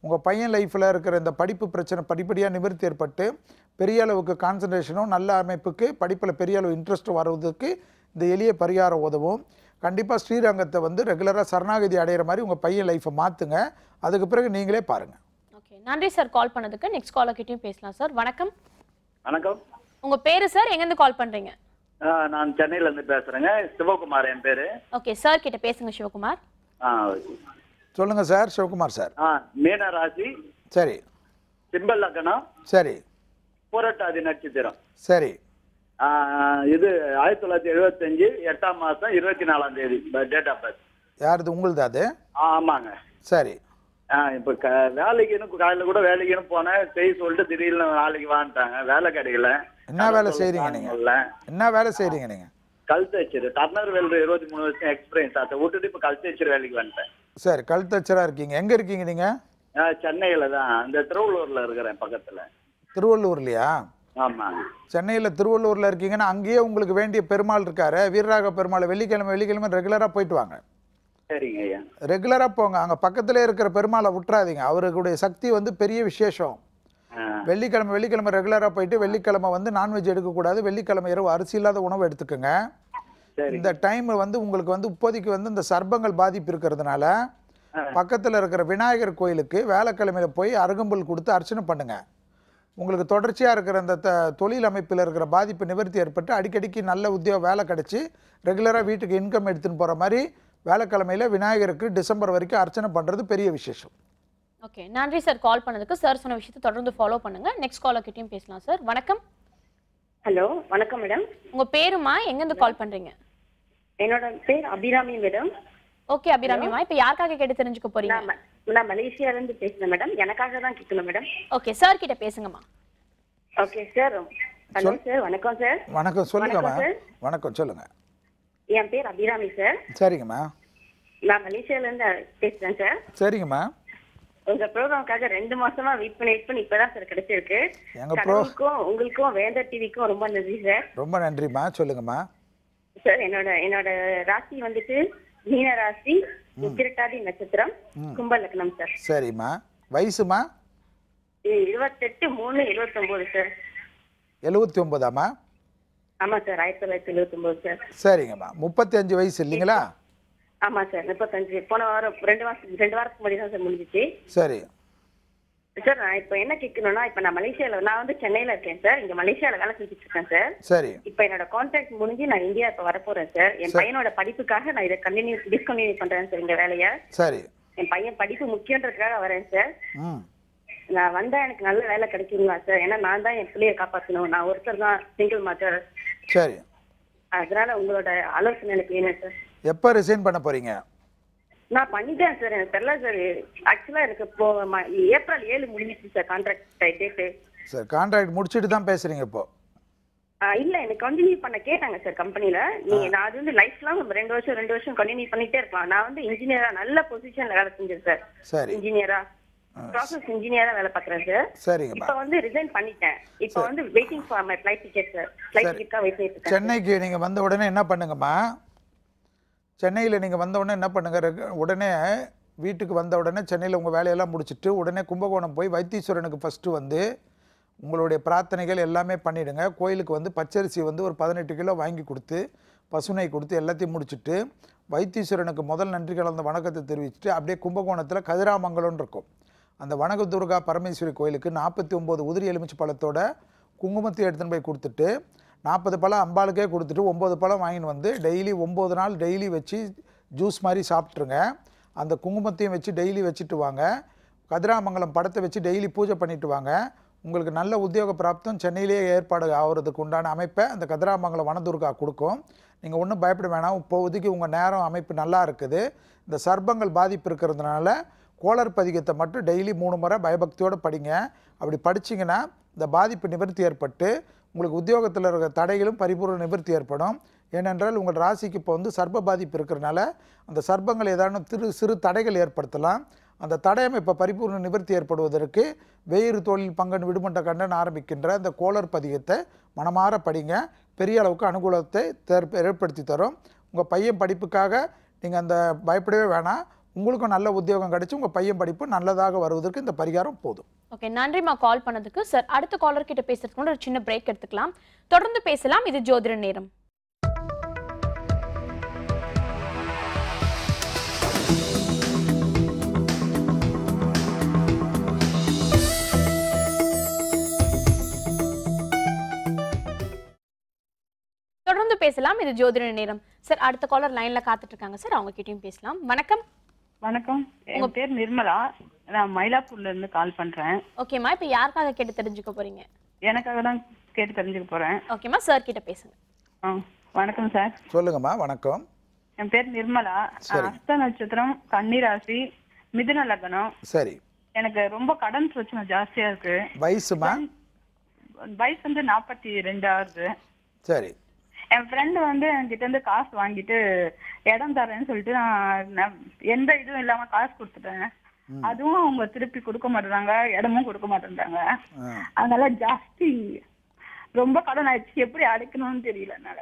[SPEAKER 2] உங்கள் பையன் லைஃப்பில் இருக்கிற இந்த படிப்பு பிரச்சனை படிப்படியாக நிவர்த்தி ஏற்பட்டு பெரிய அளவுக்கு கான்சன்ட்ரேஷனும் நல்ல அமைப்புக்கு படிப்பில் பெரிய அளவு இன்ட்ரெஸ்ட் வருவதற்கு இந்த எளிய பரிகாரம் உதவும். கண்டிப்பாக ஸ்ரீரங்கத்தை வந்து ரெகுலராக சரணாகதி அடைகிற மாதிரி உங்கள் பையன் லைஃப்பை மாற்றுங்க. அதுக்கு பிறகு நீங்களே பாருங்கள்.
[SPEAKER 1] ஓகே, நன்றி சார் கால் பண்ணதுக்கு. நெக்ஸ்ட் காலர் கிட்டயும் பேசலாம் சார். வணக்கம்.
[SPEAKER 15] வணக்கம்.
[SPEAKER 1] உங்க பேரு சார்? எங்கேருந்து கால் பண்றீங்க?
[SPEAKER 15] நான் சென்னையில இருந்து பேசுறேங்க. சிவகுமார் என் பேரு.
[SPEAKER 1] ஓகே சார் கிட்ட பேசுங்க சிவகுமார்.
[SPEAKER 2] சொல்லுங்க சார். சிவகுமார் சார்.
[SPEAKER 15] மீன ராசி.
[SPEAKER 2] சரி.
[SPEAKER 15] சிம்பல் லக்னம்.
[SPEAKER 2] சரி.
[SPEAKER 15] புரட்டாதி நட்சத்திரம்.
[SPEAKER 2] சரி.
[SPEAKER 15] இது 1975 8ஆம் மாசம் 24ஆம் தேதி டேட் ஆஃப் பர்த்.
[SPEAKER 2] யாருது? உங்களுது அது?
[SPEAKER 15] ஆமாங்க.
[SPEAKER 2] சரி.
[SPEAKER 15] இப்ப வேலைக்குன்னு காலையில கூட வேலைக்குன்னு போனேன். சொல்லிட்டு திடீர்னு நாளைக்கு வாங்கிட்டாங்க. வேலை கிடைக்கல.
[SPEAKER 2] என்ன வேலை செய்றீங்க நீங்க? என்ன வேலை செய்றீங்க நீங்க?
[SPEAKER 15] கல்தச்சர். டர்னர் வெல்டர் 23 வருஷம் எக்ஸ்பீரியன்ஸ். அதை விட்டுட்டு இப்ப கல்தச்சர் வேலைக்கு வந்துட்டேன்.
[SPEAKER 2] சரி, கல்தச்சரா இருக்கீங்க. எங்க இருக்கீங்க நீங்க?
[SPEAKER 15] சென்னையில தான். இந்த திருவள்ளூர்ல இருக்கிறேன் பக்கத்துல.
[SPEAKER 2] திருவள்ளூர்லயா?
[SPEAKER 15] ஆமா.
[SPEAKER 2] சென்னையில திருவள்ளூர்ல இருக்கீங்கன்னா அங்கேயே உங்களுக்கு வேண்டிய பெருமாள் இருக்காரு, வீரராக பெருமாள். வெள்ளிக்கிழமை ரெகுலரா போயிட்டு வாங்க.
[SPEAKER 15] சரிங்க ஐயா.
[SPEAKER 2] ரெகுலரா போங்க. அங்க பக்கத்துல இருக்கிற பெருமாளை விட்டுறாதீங்க. அவருடைய சக்தி வந்து பெரிய விசேஷம். வெள்ளிக்கிழமை ரெகுலரா போயிட்டு வெள்ளிக்கிழமை வந்து நான்வெஜ் எடுக்கக்கூடாது. வெள்ளிக்கிழமை இரவு அரிசி இல்லாத உணவு எடுத்துக்கோங்க. இந்த டைம் வந்து உங்களுக்கு வந்து இப்போதைக்கு வந்து இந்த சர்ப்பங்கள் பாதிப்பு இருக்கிறதுனால பக்கத்தில் இருக்கிற விநாயகர் கோயிலுக்கு வேலைக்கிழமையில போய் அருகம்புல் கொடுத்து அர்ச்சனை பண்ணுங்க. உங்களுக்கு தொடர்ச்சியாக இருக்கிற அந்த தொழில் அமைப்பில் இருக்கிற பாதிப்பு நிவர்த்தி ஏற்பட்டு அடிக்கடிக்கு நல்ல உத்தியோக வேலை கிடச்சி ரெகுலராக வீட்டுக்கு இன்கம் எடுத்துன்னு போகிற மாதிரி வேலைக்கிழமையில் விநாயகருக்கு டிசம்பர் வரைக்கும் அர்ச்சனை பண்ணுறது பெரிய விசேஷம்.
[SPEAKER 1] ஓகே, நன்றி சார் கால் பண்ணதுக்கு. சார் சொன்ன விஷயத்தை தொடர்ந்து ஃபாலோ பண்ணுங்க. நெக்ஸ்ட் காலர் கிட்டயும் பேசலாம் சார். வணக்கம்.
[SPEAKER 16] ஹலோ, வணக்கம் மேடம்.
[SPEAKER 1] உங்க பேருமா, எங்க இருந்து கால் பண்றீங்க?
[SPEAKER 16] என்னோட பேர் அபிராமி மேடம்.
[SPEAKER 1] ஓகே அபிராமிமா, இப்போ யாருக்காக கேட்டு தெரிஞ்சுக்க போறீங்க?
[SPEAKER 16] நான் மலேசியால இருந்து பேசுறேன் மேடம். எனக்காக தான் கேட்கணும் மேடம்.
[SPEAKER 1] ஓகே, சார் கிட்ட பேசுங்கம்மா.
[SPEAKER 16] Okay sir. ஹலோ சார், வணக்கம் சார்.
[SPEAKER 2] வணக்கம், சொல்லுங்கம்மா. வணக்கம், சொல்லுங்க.
[SPEAKER 16] என் பேர் அபிராமி சார்.
[SPEAKER 2] சரிங்கம்மா.
[SPEAKER 16] நான் மலேசியால இருந்து பேசுறேன் சார்.
[SPEAKER 2] சரிங்கம்மா.
[SPEAKER 16] உங்க ப்ரோக்ராமுக்காக 2 மாசமா வெயிட் பண்ணி இப்பதான் சார் கிடைச்சிருக்கு. உங்களுக்கும் வேந்தர் டிவிக்கும் ரொம்ப நன்றி சார்.
[SPEAKER 2] ரொம்ப நன்றிம்மா, சொல்லுங்கம்மா.
[SPEAKER 16] சார், என்னோட ராசி வந்துட்டு மீன ராசி, உத்திரட்டாதி நட்சத்திரம், கும்ப லக்னம் சார்.
[SPEAKER 2] சரிம்மா. வயசுமா?
[SPEAKER 16] 28/3/79 சார்.
[SPEAKER 2] 79ஆமா?
[SPEAKER 16] ஆமா சார், 1979 சார்.
[SPEAKER 2] சரிங்கம்மா. 35 வயசு இல்லைங்களா?
[SPEAKER 16] ஆமா சார், 35. போன வாரம் 2 வாரத்துக்கு முன்னாடி தான் சார் முடிஞ்சிச்சு.
[SPEAKER 2] சரி
[SPEAKER 16] சார், நான் இப்போ என்ன கேட்கணும்னா, இப்போ நான் மலேசியால, நான் வந்து சென்னையில இருக்கேன் சார். இங்க மலேசியால வேலை செஞ்சுட்டு இருக்கேன் சார்.
[SPEAKER 2] சரி.
[SPEAKER 16] இப்போ என்னோட கான்ட்ராக்ட் முடிஞ்சு நான் இந்தியா இப்போ வரப்போறேன் சார். என் பையனோட படிப்புக்காக நான் இதை டிஸ்கண்டினியூ பண்றேன் சார் இந்த வேலையை.
[SPEAKER 2] சரி.
[SPEAKER 16] என் பையன் படிப்பு முக்கியன்றதுக்காக வரேன் சார். நான் வந்தா எனக்கு நல்ல வேலை கிடைக்குங்களா சார்? ஏன்னா நான் தான் என் பிள்ளைய காப்பாற்றணும். நான் ஒருத்தர் தான் சிங்கிள் மதர்.
[SPEAKER 2] சரி.
[SPEAKER 16] அதனால உங்களோட ஆலோசனை எனக்கு வேணும் சார்.
[SPEAKER 2] எப்போ ரிசைன் பண்ண போறீங்க?
[SPEAKER 16] நான் பண்ணிட்டேன் சார். எனக்கு தெரியல சார். ஆக்சுவலா எனக்கு இப்போ ஏப்ரல் 7 முடிஞ்சிச்சு sir contract date.
[SPEAKER 2] Sir, contract முடிச்சிட்டு தான் பேசுறீங்க இப்போ?
[SPEAKER 16] இல்ல, எனக்கு கண்டினியூ பண்ண கேட்டாங்க சார் கம்பெனில. நான் அது வந்து லைஃப் லாங் 2 வருஷம் கண்டினியூ பண்ணிட்டே இருக்கலாம். நான் வந்து இன்ஜினியரா நல்ல பொசிஷன்ல வேலை செஞ்சேன் சார்.
[SPEAKER 2] சரி.
[SPEAKER 16] இன்ஜினியரா, ப்ராசஸ் இன்ஜினியரா வேலை பார்க்கறேன் சார்.
[SPEAKER 2] சரிங்க.
[SPEAKER 16] இப்போ வந்து ரிசைன் பண்ணிட்டேன். இப்போ வந்து waiting for my flight ticket sir. Flight டிக்கெட்டா வெயிட் பண்ணிட்டு இருக்கேன்.
[SPEAKER 2] சென்னைக்கு நீங்க வந்த உடனே என்ன பண்ணுங்கம்மா? சென்னையில் நீங்கள் வந்த உடனே என்ன பண்ணுங்க, உடனே வீட்டுக்கு வந்த உடனே சென்னையில் உங்கள் வேலையெல்லாம் முடிச்சுட்டு உடனே கும்பகோணம் போய் வைத்தீஸ்வரனுக்கு ஃபஸ்ட்டு வந்து உங்களுடைய பிரார்த்தனைகள் எல்லாமே பண்ணிவிடுங்க. கோயிலுக்கு வந்து பச்சரிசி வந்து ஒரு 18 கிலோ வாங்கி கொடுத்து, பசுனை கொடுத்து எல்லாத்தையும் முடிச்சுட்டு வைத்தீஸ்வரனுக்கு முதல் நன்றி கலந்த வணக்கத்தை தெரிவிச்சுட்டு அப்படியே கும்பகோணத்தில் கதிராமங்கலம்னு இருக்கும். அந்த வனகதுர்கா பரமேஸ்வரி கோயிலுக்கு 49 உதிரி எலுமிச்சை பழத்தோட குங்குமத்தை எடுத்துன்னு போய் கொடுத்துட்டு 40 பழம் அம்பாளுக்கே கொடுத்துட்டு 9 பழம் வாங்கின்னு வந்து டெய்லி 9 நாள் டெய்லி வச்சு ஜூஸ் மாதிரி சாப்பிட்ருங்க. அந்த குங்குமத்தையும் வச்சு டெய்லி வச்சுட்டு வாங்க. கதிராமங்கலம் படத்தை வச்சு டெய்லி பூஜை பண்ணிட்டு வாங்க. உங்களுக்கு நல்ல உத்தியோக பிராப்தம் சென்னையிலேயே ஏற்பாடு ஆகிறதுக்கு உண்டான அமைப்பை அந்த கதிராமங்கலம் வனதுர்கா கொடுக்கும். நீங்கள் ஒன்றும் பயப்பட வேணாம். இப்போதைக்கு உங்கள் நேரம் அமைப்பு நல்லா இருக்குது. இந்த சர்ப்பங்கள் பாதிப்பு இருக்கிறதுனால கோளர் பதிகத்தை மட்டும் டெய்லி 3 முறை பயபக்தியோடு படிங்க. அப்படி படிச்சிங்கன்னா இந்த பாதிப்பு நிவர்த்தி ஏற்பட்டு உங்களுக்கு உத்தியோகத்தில் இருக்கிற தடைகளும் பரிபூர்ண நிவர்த்தி ஏற்படும். ஏனென்றால் உங்கள் ராசிக்கு இப்போ வந்து சர்ப்ப பாதிப்பு இருக்கிறனால அந்த சர்ப்பங்கள் ஏதாவது சிறு தடைகள் ஏற்படுத்தலாம். அந்த தடையம் இப்போ பரிபூர்ண நிவர்த்தி ஏற்படுவதற்கு வேறு தொழில் பங்கன் விடுமண்ட கண்டன் ஆரம்பிக்கின்ற அந்த கோளர் பதிகத்தை மனமாற படிங்க. பெரிய அளவுக்கு அனுகூலத்தை ஏற்படுத்தி தரும். உங்கள் பையன் படிப்புக்காக நீங்கள் அந்த பயப்படவே வேணாம். உங்களுக்கும் நல்ல உத்தியோகம் கிடைச்சி உங்கள் பையன் படிப்பு நல்லதாக வருவதற்கு இந்த பரிகாரம் போதும்.
[SPEAKER 1] ஓகே, நன்றிமா கால் பண்ணதுக்கு. சார், அடுத்த காலர் கிட்ட பேசுறதுக்கு முன்னாடி ஒரு சின்ன பிரேக் எடுத்துக்கலாம். தொடர்ந்து பேசலாம். இது ஜோதிட நேரம். தொடர்ந்து பேசலாம். இது ஜோதிட நேரம். சார், அடுத்த காலர் லைன்ல காத்துட்டு இருக்காங்க சார். அவங்க கிட்டயும் பேசலாம். வணக்கம்.
[SPEAKER 9] வணக்கம், உங்க பேர் நிர்மலா. நான் மயிலாப்பூர்ல இருந்து கால் பண்றேன்.
[SPEAKER 1] ஓகேமா, இப்போ யாருக்காக கேட்டு தெரிஞ்சுக்க போறீங்க?
[SPEAKER 9] எனக்காக தான் கேட்டு தெரிஞ்சுக்க போறேன்.
[SPEAKER 1] ஓகேமா, சார் கிட்ட பேசுங்க.
[SPEAKER 9] வணக்கம் சார்.
[SPEAKER 2] சொல்லுங்கம்மா. வணக்கம்.
[SPEAKER 9] என் பேர் நிர்மலா. அஸ்த நட்சத்திரம், கன்னி ராசி, மிதுன லக்னம்.
[SPEAKER 2] சரி.
[SPEAKER 9] எனக்கு ரொம்ப கடன் பிரச்சனை ஜாஸ்தியா இருக்கு.
[SPEAKER 2] வயசுமா?
[SPEAKER 9] வயசு வந்து 42 ஆகுது.
[SPEAKER 2] சரி.
[SPEAKER 9] என் ஃப்ரெண்டு வந்து என்கிட்ட இருந்து காசு வாங்கிட்டு இடம் தரேன்னு சொல்லிட்டு நான் எந்த இதுவும் இல்லாம காசு கொடுத்துட்டேன். அதுவும் அவங்க திருப்பி கொடுக்க மாட்டேறாங்க, இடமும் கொடுக்க மாட்டேன்றாங்க. அதனால ஜாஸ்தி ரொம்ப கடன் ஆயிடுச்சு. எப்படி அடைக்கணும்னு தெரியல என்னால.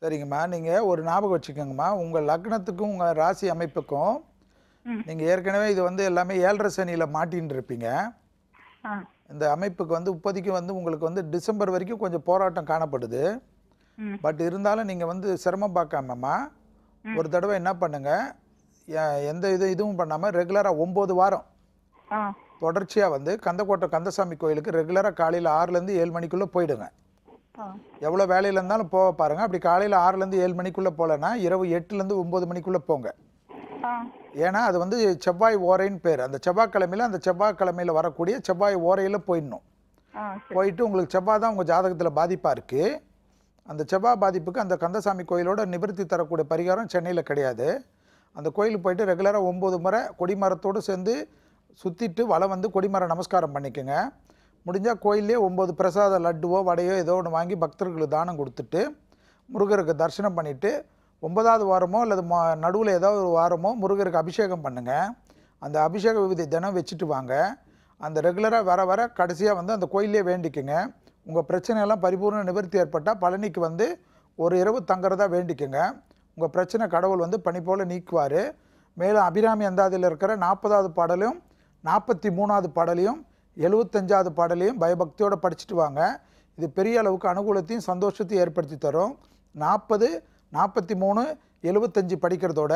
[SPEAKER 2] சரிங்கம்மா, நீங்கள் ஒரு ஞாபகம் வச்சுக்கோங்கம்மா. உங்கள் லக்னத்துக்கும் உங்கள் ராசி அமைப்புக்கும் நீங்கள் ஏற்கனவே இது வந்து எல்லாமே 7.5 சனியில் மாட்டின்னு இருப்பீங்க. இந்த அமைப்புக்கு வந்து இப்போதைக்கு வந்து உங்களுக்கு வந்து டிசம்பர் வரைக்கும் கொஞ்சம் போராட்டம் காணப்படுது. பட் இருந்தாலும் நீங்கள் வந்து சிரமம் பார்க்காமம்மா ஒரு தடவை என்ன பண்ணுங்க, எந்த இதுவும் பண்ணாமல் ரெகுலராக 9 வாரம் தொடர்ச்சியாக வந்து கந்தக்கோட்டை கந்தசாமி கோயிலுக்கு ரெகுலராக காலையில் 6லேருந்து 7 மணிக்குள்ளே போயிடுங்க. எவ்வளோ வேலையில் இருந்தாலும் போக பாருங்கள். அப்படி காலையில் 6லேருந்து 7 மணிக்குள்ளே போகலன்னா இரவு 8லேருந்து 9 மணிக்குள்ளே போங்க. ஏன்னா அது வந்து செவ்வாய் ஓரைன்னு பேர். அந்த செவ்வாய்க்கிழமையில் அந்த செவ்வாய்க்கிழமையில் வரக்கூடிய செவ்வாய் ஓரையில் போயிடணும். போயிட்டு உங்களுக்கு செவ்வாய் தான் உங்கள் ஜாதகத்தில் பாதிப்பாக இருக்குது. அந்த செவ்வாய் பாதிப்புக்கு அந்த கந்தசாமி கோயிலோட நிவர்த்தி தரக்கூடிய பரிகாரம் சென்னையில் கிடையாது. அந்த கோயிலுக்கு போயிட்டு ரெகுலராக 9 முறை கொடிமரத்தோடு சேர்ந்து சுற்றிட்டு வலம் வந்து கொடிமர நமஸ்காரம் பண்ணிக்கோங்க. முடிஞ்சால் கோயிலே 9 பிரசாத லட்டுவோ வடையோ ஏதோ ஒன்று வாங்கி பக்தர்களுக்கு தானம் கொடுத்துட்டு முருகருக்கு தரிசனம் பண்ணிவிட்டு 9வது வாரமோ அல்லது நடுவில் ஏதாவது ஒரு வாரமோ முருகருக்கு அபிஷேகம் பண்ணுங்கள். அந்த அபிஷேக விபூதி தினம் வச்சுட்டு வாங்க. அந்த ரெகுலராக வர வர கடைசியாக வந்து அந்த கோயிலே வேண்டிக்குங்க. உங்கள் பிரச்சனையெல்லாம் பரிபூர்ண நிவர்த்தி ஏற்பட்டால் பழனிக்கு வந்து ஒரு இரவு தங்குறதா வேண்டிக்குங்க. உங்கள் பிரச்சனை கடவுள் வந்து பனி போல் நீக்குவார். மேலும் அபிராமி அந்தாதியில் இருக்கிற 40வது பாடலையும் 43வது பாடலையும் 75வது பாடலையும் பயபக்தியோடு படிச்சுட்டு வாங்க. இது பெரிய அளவுக்கு அனுகூலத்தையும் சந்தோஷத்தையும் ஏற்படுத்தி தரும். 40, 43, 75 படிக்கிறதோட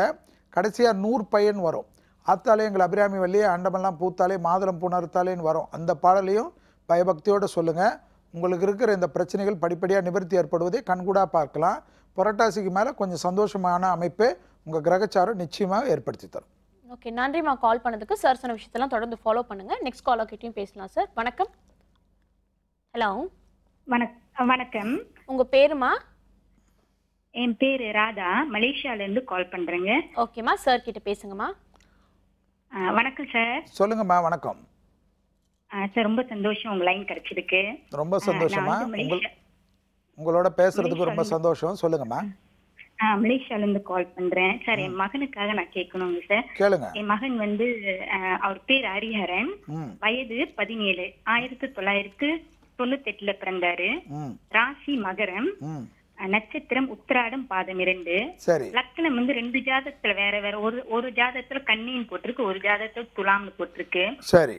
[SPEAKER 2] கடைசியாக 100 பயன் வரும். ஆத்தாலே எங்கள் அபிராமி வள்ளியே அண்டமெல்லாம் பூத்தாலே மாதுளம் புணர்த்தாலேன்னு வரும். அந்த பாடலையும் பயபக்தியோடு சொல்லுங்கள். உங்களுக்கு இருக்கிற இந்த பிரச்சனைகள் படிப்படியாக நிவர்த்தி ஏற்படுவதை கண்கூடாக பார்க்கலாம். புரட்டாசிக்கு மேலே கொஞ்சம் சந்தோஷமான அமைப்பு உங்கள் கிரகச்சாரம் நிச்சயமாக ஏற்படுத்தி தரும்.
[SPEAKER 1] ஓகே, நன்றிம்மா கால் பண்ணதுக்கு. சார் சொன்ன விஷயத்தெல்லாம் தொடர்ந்து ஃபாலோ பண்ணுங்கள். நெக்ஸ்ட் காலர் கிட்டையும் பேசலாம் சார். வணக்கம். ஹலோ.
[SPEAKER 17] வணக்கம்.
[SPEAKER 1] உங்கள் பேருமா?
[SPEAKER 17] என் பேர் ராதா, மலேசியாவிலேருந்து கால் பண்ணுறேங்க.
[SPEAKER 1] ஓகேம்மா, சார் கிட்ட பேசுங்கம்மா.
[SPEAKER 17] வணக்கம் சார்.
[SPEAKER 2] சொல்லுங்கம்மா. வணக்கம்
[SPEAKER 17] சார். ரொம்ப சந்தோஷம் உங்கள் லைன் கிடைச்சிருக்கு.
[SPEAKER 2] ரொம்ப சந்தோஷமா. உங்களோட பேசுறதுக்கு ரொம்ப சந்தோஷம். சொல்லுங்கம்மா.
[SPEAKER 17] மலேசியாவிலேருந்து கால் பண்றேன் சார். என் மகனுக்காக நான் கேட்கணுங்க சார்.
[SPEAKER 2] கேளுங்க.
[SPEAKER 17] என் மகன் வந்து அவர் பேர் ஹரிஹரன், வயது 17, 1998 பிறந்தாரு. ராசி மகரம், நட்சத்திரம் உத்திராடம், பாதம் 2. லக்னம் வந்து 2 ஜாதகத்துல வேற வேற. ஒரு ஜாதகத்துல கன்னின்னு போட்டிருக்கு, ஒரு ஜாதகத்துல துலாம்னு போட்டிருக்கு.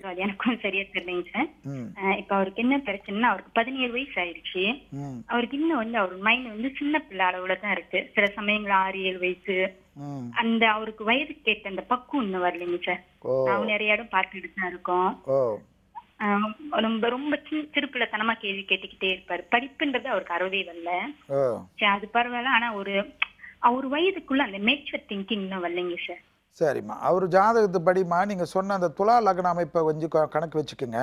[SPEAKER 17] அது எனக்கும் சரியா தெரியலைங்க சார். இப்ப அவருக்கு என்ன பிரச்சனைனா, அவருக்கு 17 வயசு ஆயிடுச்சு. அவருக்கு இன்னும் வந்து அவர் மைண்ட் வந்து சின்ன பிள்ளை அளவுல தான் இருக்கு. சில சமயங்கள் 6-7 வயசு. அந்த அவருக்கு வயது கேட்ட அந்த பக்குவம் இன்னும் வரலைங்க சார். அவங்க நிறைய இடம் பார்த்துட்டு தான் இருக்கோம். ரொம்ப ரொம்ப திருப்பிள்ளத்தனமா கேள்வி கேட்டுக்கிட்டே இருப்பாரு. படிப்புன்றது அவருக்கு அறவே வரல. அது பரவாயில்ல. ஆனா அவர் வயதுக்குள்ள அந்த மேச்சர் திங்கிங் இன்னும் வரலைங்க சார்.
[SPEAKER 2] சரிம்மா. அவர் ஜாதகத்து படிமா நீங்க சொன்ன அந்த துலா லக்ன அமைப்பை கொஞ்சம் கணக்கு வச்சுக்கோங்க.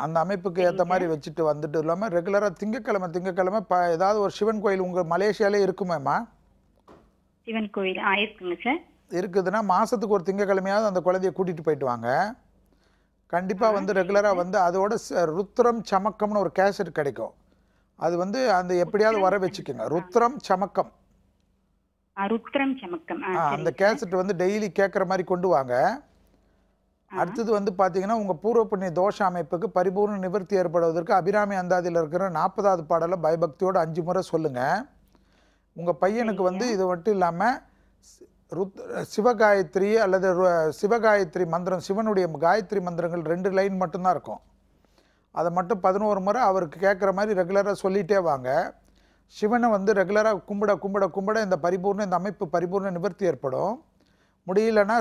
[SPEAKER 2] அந்த அமைப்புக்கு ஏற்ற மாதிரி வச்சுட்டு வந்துட்டு இல்லாமல் ரெகுலராக திங்கக்கிழமை ஏதாவது ஒரு சிவன் கோயில் உங்கள் மலேசியாலே இருக்குமேம்மா?
[SPEAKER 17] சிவன் கோயில் இருக்குங்க சார்.
[SPEAKER 2] இருக்குதுன்னா மாதத்துக்கு ஒரு திங்கக்கிழமையாவது அந்த குழந்தைய கூட்டிகிட்டு போயிட்டு வாங்க. கண்டிப்பாக வந்து ரெகுலராக வந்து அதோட ருத்ரம் சமக்கம்னு ஒரு கேசட் கிடைக்கும். அது வந்து அந்த எப்படியாவது வர வச்சுக்கோங்க. ருத்ரம் சமக்கம். அந்த கேசட் வந்து டெய்லி கேட்குற மாதிரி கொண்டு வாங்க. அடுத்தது வந்து பார்த்தீங்கன்னா உங்கள் பூர்வ புண்ணிய தோஷ அமைப்புக்கு பரிபூர்ண நிவர்த்தி ஏற்படுவதற்கு அபிராமி அந்தாதியில் இருக்கிற 40வது பாடலை பயபக்தியோடு 5 முறை சொல்லுங்கள். உங்கள் பையனுக்கு வந்து இது மட்டும் இல்லாமல் சிவகாயத்ரி அல்லது சிவகாயத்ரி மந்திரம், சிவனுடைய காயத்ரி மந்திரங்கள் 2 லைன் மட்டும்தான் இருக்கும். அதை மட்டும் 11 முறை அவருக்கு கேட்குற மாதிரி ரெகுலராக சொல்லிகிட்டே வாங்க. சிவனை வந்து ரெகுலராக கும்பிட இந்த அமைப்பு பரிபூர்ண நிவர்த்தி ஏற்படும். முடியலன்னா,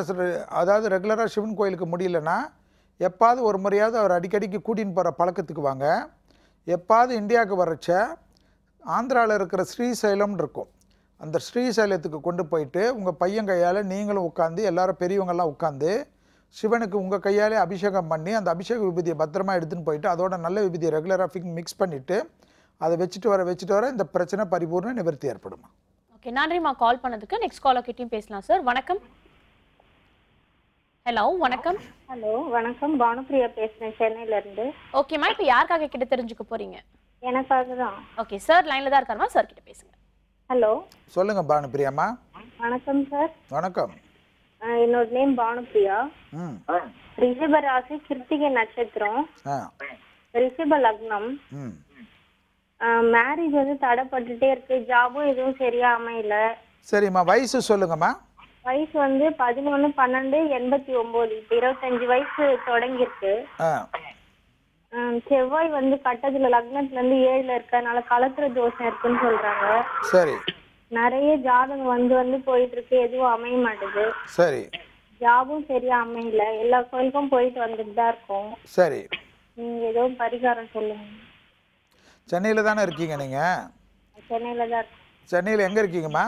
[SPEAKER 2] அதாவது ரெகுலராக சிவன் கோயிலுக்கு முடியலன்னா எப்பாவது ஒரு முறையாவது அவர் அடிக்கடிக்கு கூட்டின்னு போகிற பழக்கத்துக்கு வாங்க. எப்பாவது இந்தியாவுக்கு வரச்ச ஆந்திராவில் இருக்கிற ஸ்ரீசைலம்னு இருக்கும். அந்த ஸ்ரீசைலத்துக்கு கொண்டு போயிட்டு உங்கள் பையன் கையால் நீங்களும் உட்காந்து எல்லாரும் பெரியவங்கெல்லாம் உட்காந்து சிவனுக்கு உங்கள் கையாலே அபிஷேகம் பண்ணி அந்த அபிஷேக விபூதியை பத்திரமா எடுத்துன்னு போயிட்டு அதோட நல்ல விபூதியை ரெகுலராக மிக்ஸ் பண்ணிவிட்டு அதை வச்சுட்டு வர இந்த பிரச்சனை பரிபூர்ண நிவர்த்தி ஏற்படுமா.
[SPEAKER 1] ஓகே, நன்றிம்மா கால் பண்ணதுக்கு. நெக்ஸ்ட் காலர் கிட்டையும் பேசலாம் சார். வணக்கம். ஹலோ. வணக்கம்.
[SPEAKER 6] ஹலோ வணக்கம். பானுப்பிரியா பேசுறேன் சென்னையில இருந்து.
[SPEAKER 1] ஓகேம்மா, இப்போ யாருக்காக கிட்ட தெரிஞ்சுக்க போறீங்க?
[SPEAKER 6] எனக்காக தான்.
[SPEAKER 1] ஓகே சார், லைன்ல தான் இருக்காருமா, சார் கிட்ட பேசுங்க.
[SPEAKER 6] ஹலோ.
[SPEAKER 2] சொல்லுங்க பானுப்பிரியாம்மா.
[SPEAKER 6] வணக்கம் சார்.
[SPEAKER 2] வணக்கம்.
[SPEAKER 6] என்னோட நேம் பானுப்பிரியா. ரிஷப ராசி, கிருத்திகை நட்சத்திரம், ரிஷப லக்னம். மேரேஜ் வந்து தடைப்பட்டுட்டே இருக்கு. ஜாபும் எதுவும் சரியா அமையல.
[SPEAKER 2] சரிம்மா. வயசு சொல்லுங்கம்மா.
[SPEAKER 6] வயசு வந்து 11/12/89. இப்ப 25 வயசு தொடங்கிருக்கு. செவ்வாய் வந்து கட்டத்துல லக்னத்துல இருந்து 7ல இருக்கறனால கலத்திர தோஷம் இருக்குன்னு சொல்றாங்க.
[SPEAKER 2] சரி.
[SPEAKER 6] நிறைய ஜாதகம் வந்து போயிட்டு இருக்கு, எதுவும் அமைய மாட்டேது.
[SPEAKER 2] சரி.
[SPEAKER 6] ஜாபும் சரியா அமையல. எல்லா கோயிலுக்கும் போயிட்டு வந்துட்டு தான் இருக்கோம்.
[SPEAKER 2] சரி.
[SPEAKER 6] நீங்க ஏதோ பரிகாரம் சொல்லுங்க.
[SPEAKER 2] சென்னையில தானே இருக்கீங்க நீங்க?
[SPEAKER 6] சென்னையில தான் இருக்கேன்.
[SPEAKER 2] சென்னையில எங்க இருக்கீங்கம்மா?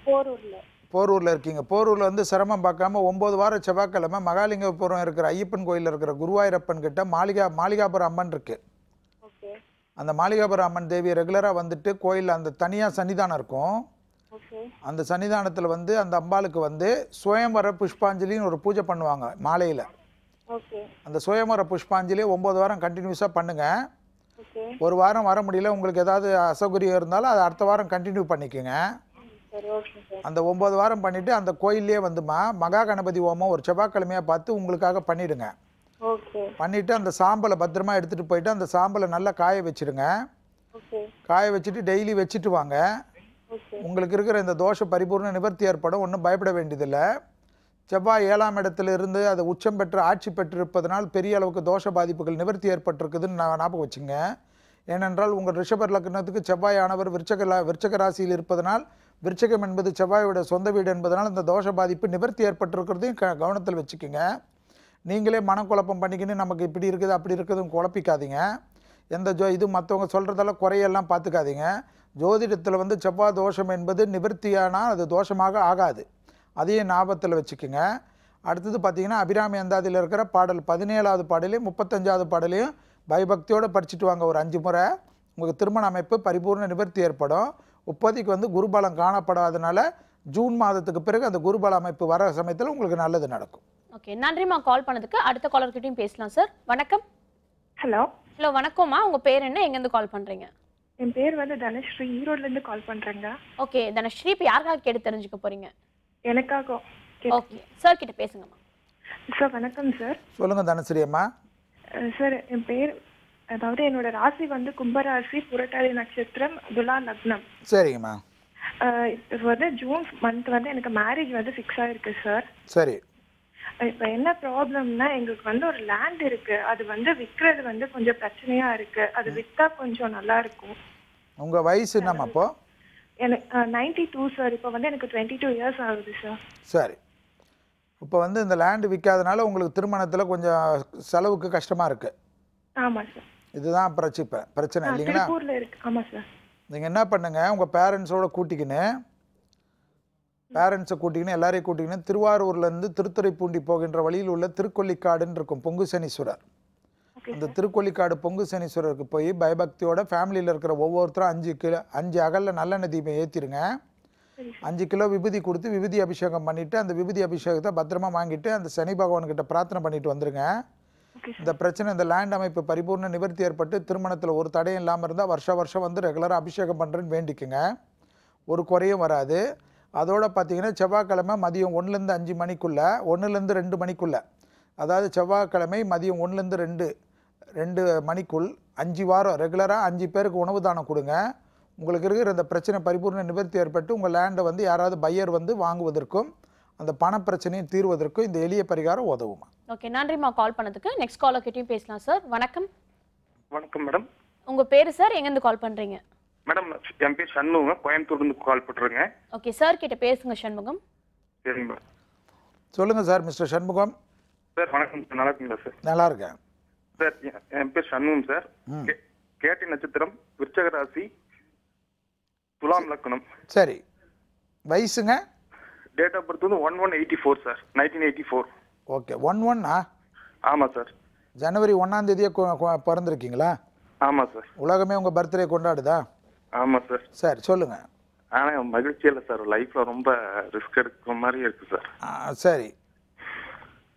[SPEAKER 6] போரூர்ல.
[SPEAKER 2] போரூரில் இருக்கீங்க. போரூரில் வந்து சிரமம் பார்க்காம 9 வாரம் செவ்வாய்க்கிழமை மகாலிங்கபுரம் இருக்கிற ஐயப்பன் கோயிலில் இருக்கிற குருவாயூரப்பன் கிட்ட மாளிகாபுரம் அம்மன் இருக்குது. அந்த மாளிகாபுரம் அம்மன் தேவியை ரெகுலராக வந்துட்டு கோயிலில் அந்த தனியாக சன்னிதானம் இருக்கும். அந்த சன்னிதானத்தில் வந்து அந்த அம்பாளுக்கு வந்து சுயம்பர புஷ்பாஞ்சலின்னு ஒரு பூஜை பண்ணுவாங்க மாலையில். அந்த சுயம்பர புஷ்பாஞ்சலி 9 வாரம் கண்டினியூஸாக பண்ணுங்கள். ஒரு வாரம் வர முடியல, உங்களுக்கு ஏதாவது அசௌகரியம் இருந்தாலும் அதை அடுத்த வாரம் கண்டினியூ பண்ணிக்கோங்க. அந்த 9 வாரம் பண்ணிவிட்டு அந்த கோயிலே வந்துமா மகா கணபதி ஹோமம் ஒரு செவ்வாய்க்கிழமையாக பார்த்து உங்களுக்காக பண்ணிவிடுங்க. பண்ணிவிட்டு அந்த சாம்பலை பத்திரமா எடுத்துகிட்டு போயிட்டு அந்த சாம்பலை நல்லா காய வச்சுருங்க. காய வச்சுட்டு டெய்லி வச்சுட்டு வாங்க. உங்களுக்கு இருக்கிற இந்த தோஷ பரிபூர்ண நிவர்த்தி ஏற்படும். ஒன்றும் பயப்பட வேண்டியதில்லை. செவ்வாய் 7ஆம் இடத்துல இருந்து அது உச்சம் பெற்று ஆட்சி பெற்றிருப்பதனால் பெரிய அளவுக்கு தோஷ பாதிப்புகள் நிவர்த்தி ஏற்பட்டிருக்குதுன்னு ஞாபகம் வச்சுங்க. ஏனென்றால் உங்கள் ரிஷபர் லக்னத்துக்கு செவ்வாயானவர் விருச்சக ராசியில் இருப்பதனால், விருச்சகம் என்பது செவ்வாயோட சொந்த வீடு என்பதனால் இந்த தோஷ பாதிப்பு நிவர்த்தி ஏற்பட்டிருக்கிறதையும் கவனத்தில் வச்சுக்கோங்க. நீங்களே மனக்குழப்பம் பண்ணிக்கின்னு நமக்கு இப்படி இருக்குது அப்படி இருக்குதுன்னு குழப்பிக்காதீங்க. எந்த இது மற்றவங்க சொல்கிறதெல்லாம் குறையெல்லாம் பார்த்துக்காதீங்க. ஜோதிடத்தில் வந்து செவ்வாய் தோஷம் என்பது நிவர்த்தியானால் அது தோஷமாக ஆகாது. அதையும் ஞாபகத்தில் வச்சுக்கோங்க. அடுத்தது பார்த்திங்கன்னா அபிராமி அந்தாதியில் இருக்கிற பாடல் 17வது பாடலையும் 35வது பாடலையும் பயபக்தியோடு படிச்சுட்டு வாங்க ஒரு 5 முறை. உங்களுக்கு திருமண அமைப்பு பரிபூர்ண நிவர்த்தி ஏற்படும். இப்போதைக்கு வந்து குருபலம் காணப்படாதனால ஜூன் மாதத்துக்கு பிறகு அந்த குருபல அமைப்பு வர சமயத்தில் உங்களுக்கு நல்லது நடக்கும்.
[SPEAKER 1] ஓகே, நன்றிம்மா கால் பண்ணதுக்கு. அடுத்த காலர்கிட்டையும் பேசலாம் சார். வணக்கம்.
[SPEAKER 11] ஹலோ.
[SPEAKER 1] ஹலோ, வணக்கம்மா. உங்கள் பேர் என்ன, எங்கேருந்து கால் பண்ணுறீங்க?
[SPEAKER 11] என் பேர் வந்து தனஸ்ரீ, ஈரோட்லேருந்து கால் பண்ணுறேங்க.
[SPEAKER 1] ஓகே தனஸ்ரீ, இப்போ யாருக்காக கேட்டு தெரிஞ்சுக்க போகிறீங்க?
[SPEAKER 11] எனக்காக.
[SPEAKER 1] ஓகே சார் கிட்ட பேசுங்கம்மா.
[SPEAKER 11] சார் வணக்கம் சார்.
[SPEAKER 2] சொல்லுங்கள் தனஸ்ரீ அம்மா.
[SPEAKER 11] சார் என் பேர், அதாவது என்னோட ராசி வந்து கும்பராசி, புரட்டாதி நட்சத்திரம், துலா லக்னம்.
[SPEAKER 2] சரிங்கம்மா.
[SPEAKER 11] இப்போ வந்து ஜூன் மந்த் வந்து எனக்கு மேரேஜ் வந்து ஃபிக்ஸ் ஆகிருக்கு சார்.
[SPEAKER 2] சரி.
[SPEAKER 11] இப்போ என்ன ப்ராப்ளம்னா எங்களுக்கு வந்து ஒரு லேண்ட் இருக்கு, அது வந்து விற்கிறது வந்து கொஞ்சம் பிரச்சனையா இருக்கு. அது விற்றா கொஞ்சம் நல்லா இருக்கும்.
[SPEAKER 2] உங்க வயசு என்னம்மா அப்போ?
[SPEAKER 11] எனக்கு 92 சார். இப்போ வந்து எனக்கு 22 இயர்ஸ் ஆகுது சார்.
[SPEAKER 2] சரி. இப்போ வந்து இந்த லேண்டு விற்காதனால உங்களுக்கு திருமணத்தில் கொஞ்சம் செலவுக்கு கஷ்டமாக இருக்கு.
[SPEAKER 11] ஆமாம் சார்.
[SPEAKER 2] இதுதான் பிரச்சனை இல்லைங்களா?
[SPEAKER 11] திருப்பூர்ல இருக்கு. ஆமாம் சார்.
[SPEAKER 2] நீங்கள் என்ன பண்ணுங்க, உங்கள் பேரண்ட்ஸை கூட்டிக்கின்னு எல்லாரையும் கூட்டிக்கின்னு திருவாரூர்லேருந்து திருத்துறைப்பூண்டி போகின்ற வழியில் உள்ள திருக்கொல்லிக்காடுன்னு இருக்கும் பொங்கு சனீஸ்வரர். அந்த திருக்கொல்லிக்காடு பொங்கு சனீஸ்வரருக்கு போய் பயபக்தியோட ஃபேமிலியில் இருக்கிற ஒவ்வொருத்தரும் 5 அகலில் நல்லெண்ணெய் தீபம் ஏற்றிடுங்க. 5 கிலோ விபூதி கொடுத்து விபூதி அபிஷேகம் பண்ணிவிட்டு அந்த விபூதி அபிஷேகத்தை பத்திரமா வாங்கிட்டு அந்த சனி பகவான்கிட்ட பிரார்த்தனை பண்ணிட்டு வந்துடுங்க. இந்த பிரச்சனை, இந்த லேண்ட் அமைப்பு பரிபூர்ண நிவர்த்தி ஏற்பட்டு திருமணத்தில் ஒரு தடையும் இல்லாமல் இருந்தால் வருஷம் வந்து ரெகுலராக அபிஷேகம் பண்ணுறேன்னு வேண்டிக்குங்க. ஒரு குறையும் வராது. அதோடு பார்த்தீங்கன்னா செவ்வாய்க்கிழமை மதியம் 1லேருந்து 5 மணிக்குள்ளே, 1லேருந்து 2 மணிக்குள்ளே, அதாவது செவ்வாய்க்கிழமை மதியம் 1லேருந்து 2 மணிக்குள் 5 வாரம் ரெகுலராக 5 பேருக்கு உணவு தானம் கொடுங்க. உங்களுக்கு இருக்கிற இந்த பிரச்சனை பரிபூர்ண நிவர்த்தி ஏற்பட்டு உங்கள் லேண்டை வந்து யாராவது பையர் வந்து வாங்குவதற்கும் அந்த பண பிரச்சனையை தீர்வதற்கும் இந்த எளிய பரிகாரம் உதவுமா.
[SPEAKER 1] ஓகே, நன்றிம்மா கால் பண்ணதுக்கு. நெக்ஸ்ட் காலர் கிட்டயும் பேசலாம் சார். வணக்கம்.
[SPEAKER 3] வணக்கம் மேடம்.
[SPEAKER 1] உங்க பேரு சார், எங்க இருந்து கால் பண்றீங்க?
[SPEAKER 3] மேடம் என் பேர் சண்முகம், கோயம்புத்தூர்ல இருந்து கால் பண்றேங்க.
[SPEAKER 1] ஓகே சார் கிட்ட பேசுங்க சண்முகம்.
[SPEAKER 3] சரிங்க மேடம்.
[SPEAKER 2] சொல்லுங்க சார் மிஸ்டர் சண்முகம்.
[SPEAKER 3] சார் வணக்கம் சார், நல்லா இருக்கீங்களா சார்?
[SPEAKER 2] நல்லா இருக்கேன்
[SPEAKER 3] சார். என் பேர் சண்முகம் சார். கேட்டை நட்சத்திரம், விருச்சக ராசி, துலாம் லக்னம்.
[SPEAKER 2] சரி. வயசுங்க?
[SPEAKER 3] டேட் ஆஃப் பர்த் வந்து 1184 சார், 1984.
[SPEAKER 2] ஓகே. 11ஆ?
[SPEAKER 3] ஆமாம் சார்.
[SPEAKER 2] ஜனவரி 1ஆம் தேதியே பிறந்திருக்கீங்களா?
[SPEAKER 3] ஆமாம் சார்.
[SPEAKER 2] உலகமே உங்கள் பர்த்டே கொண்டாடுதா?
[SPEAKER 3] ஆமாம் சார்.
[SPEAKER 2] சரி சொல்லுங்க.
[SPEAKER 3] ஆனால் மகிழ்ச்சி இல்லை சார், லைஃப்ல ரொம்ப ரிஸ்க் எடுக்கிற மாதிரி இருக்கு சார்.
[SPEAKER 2] சரி,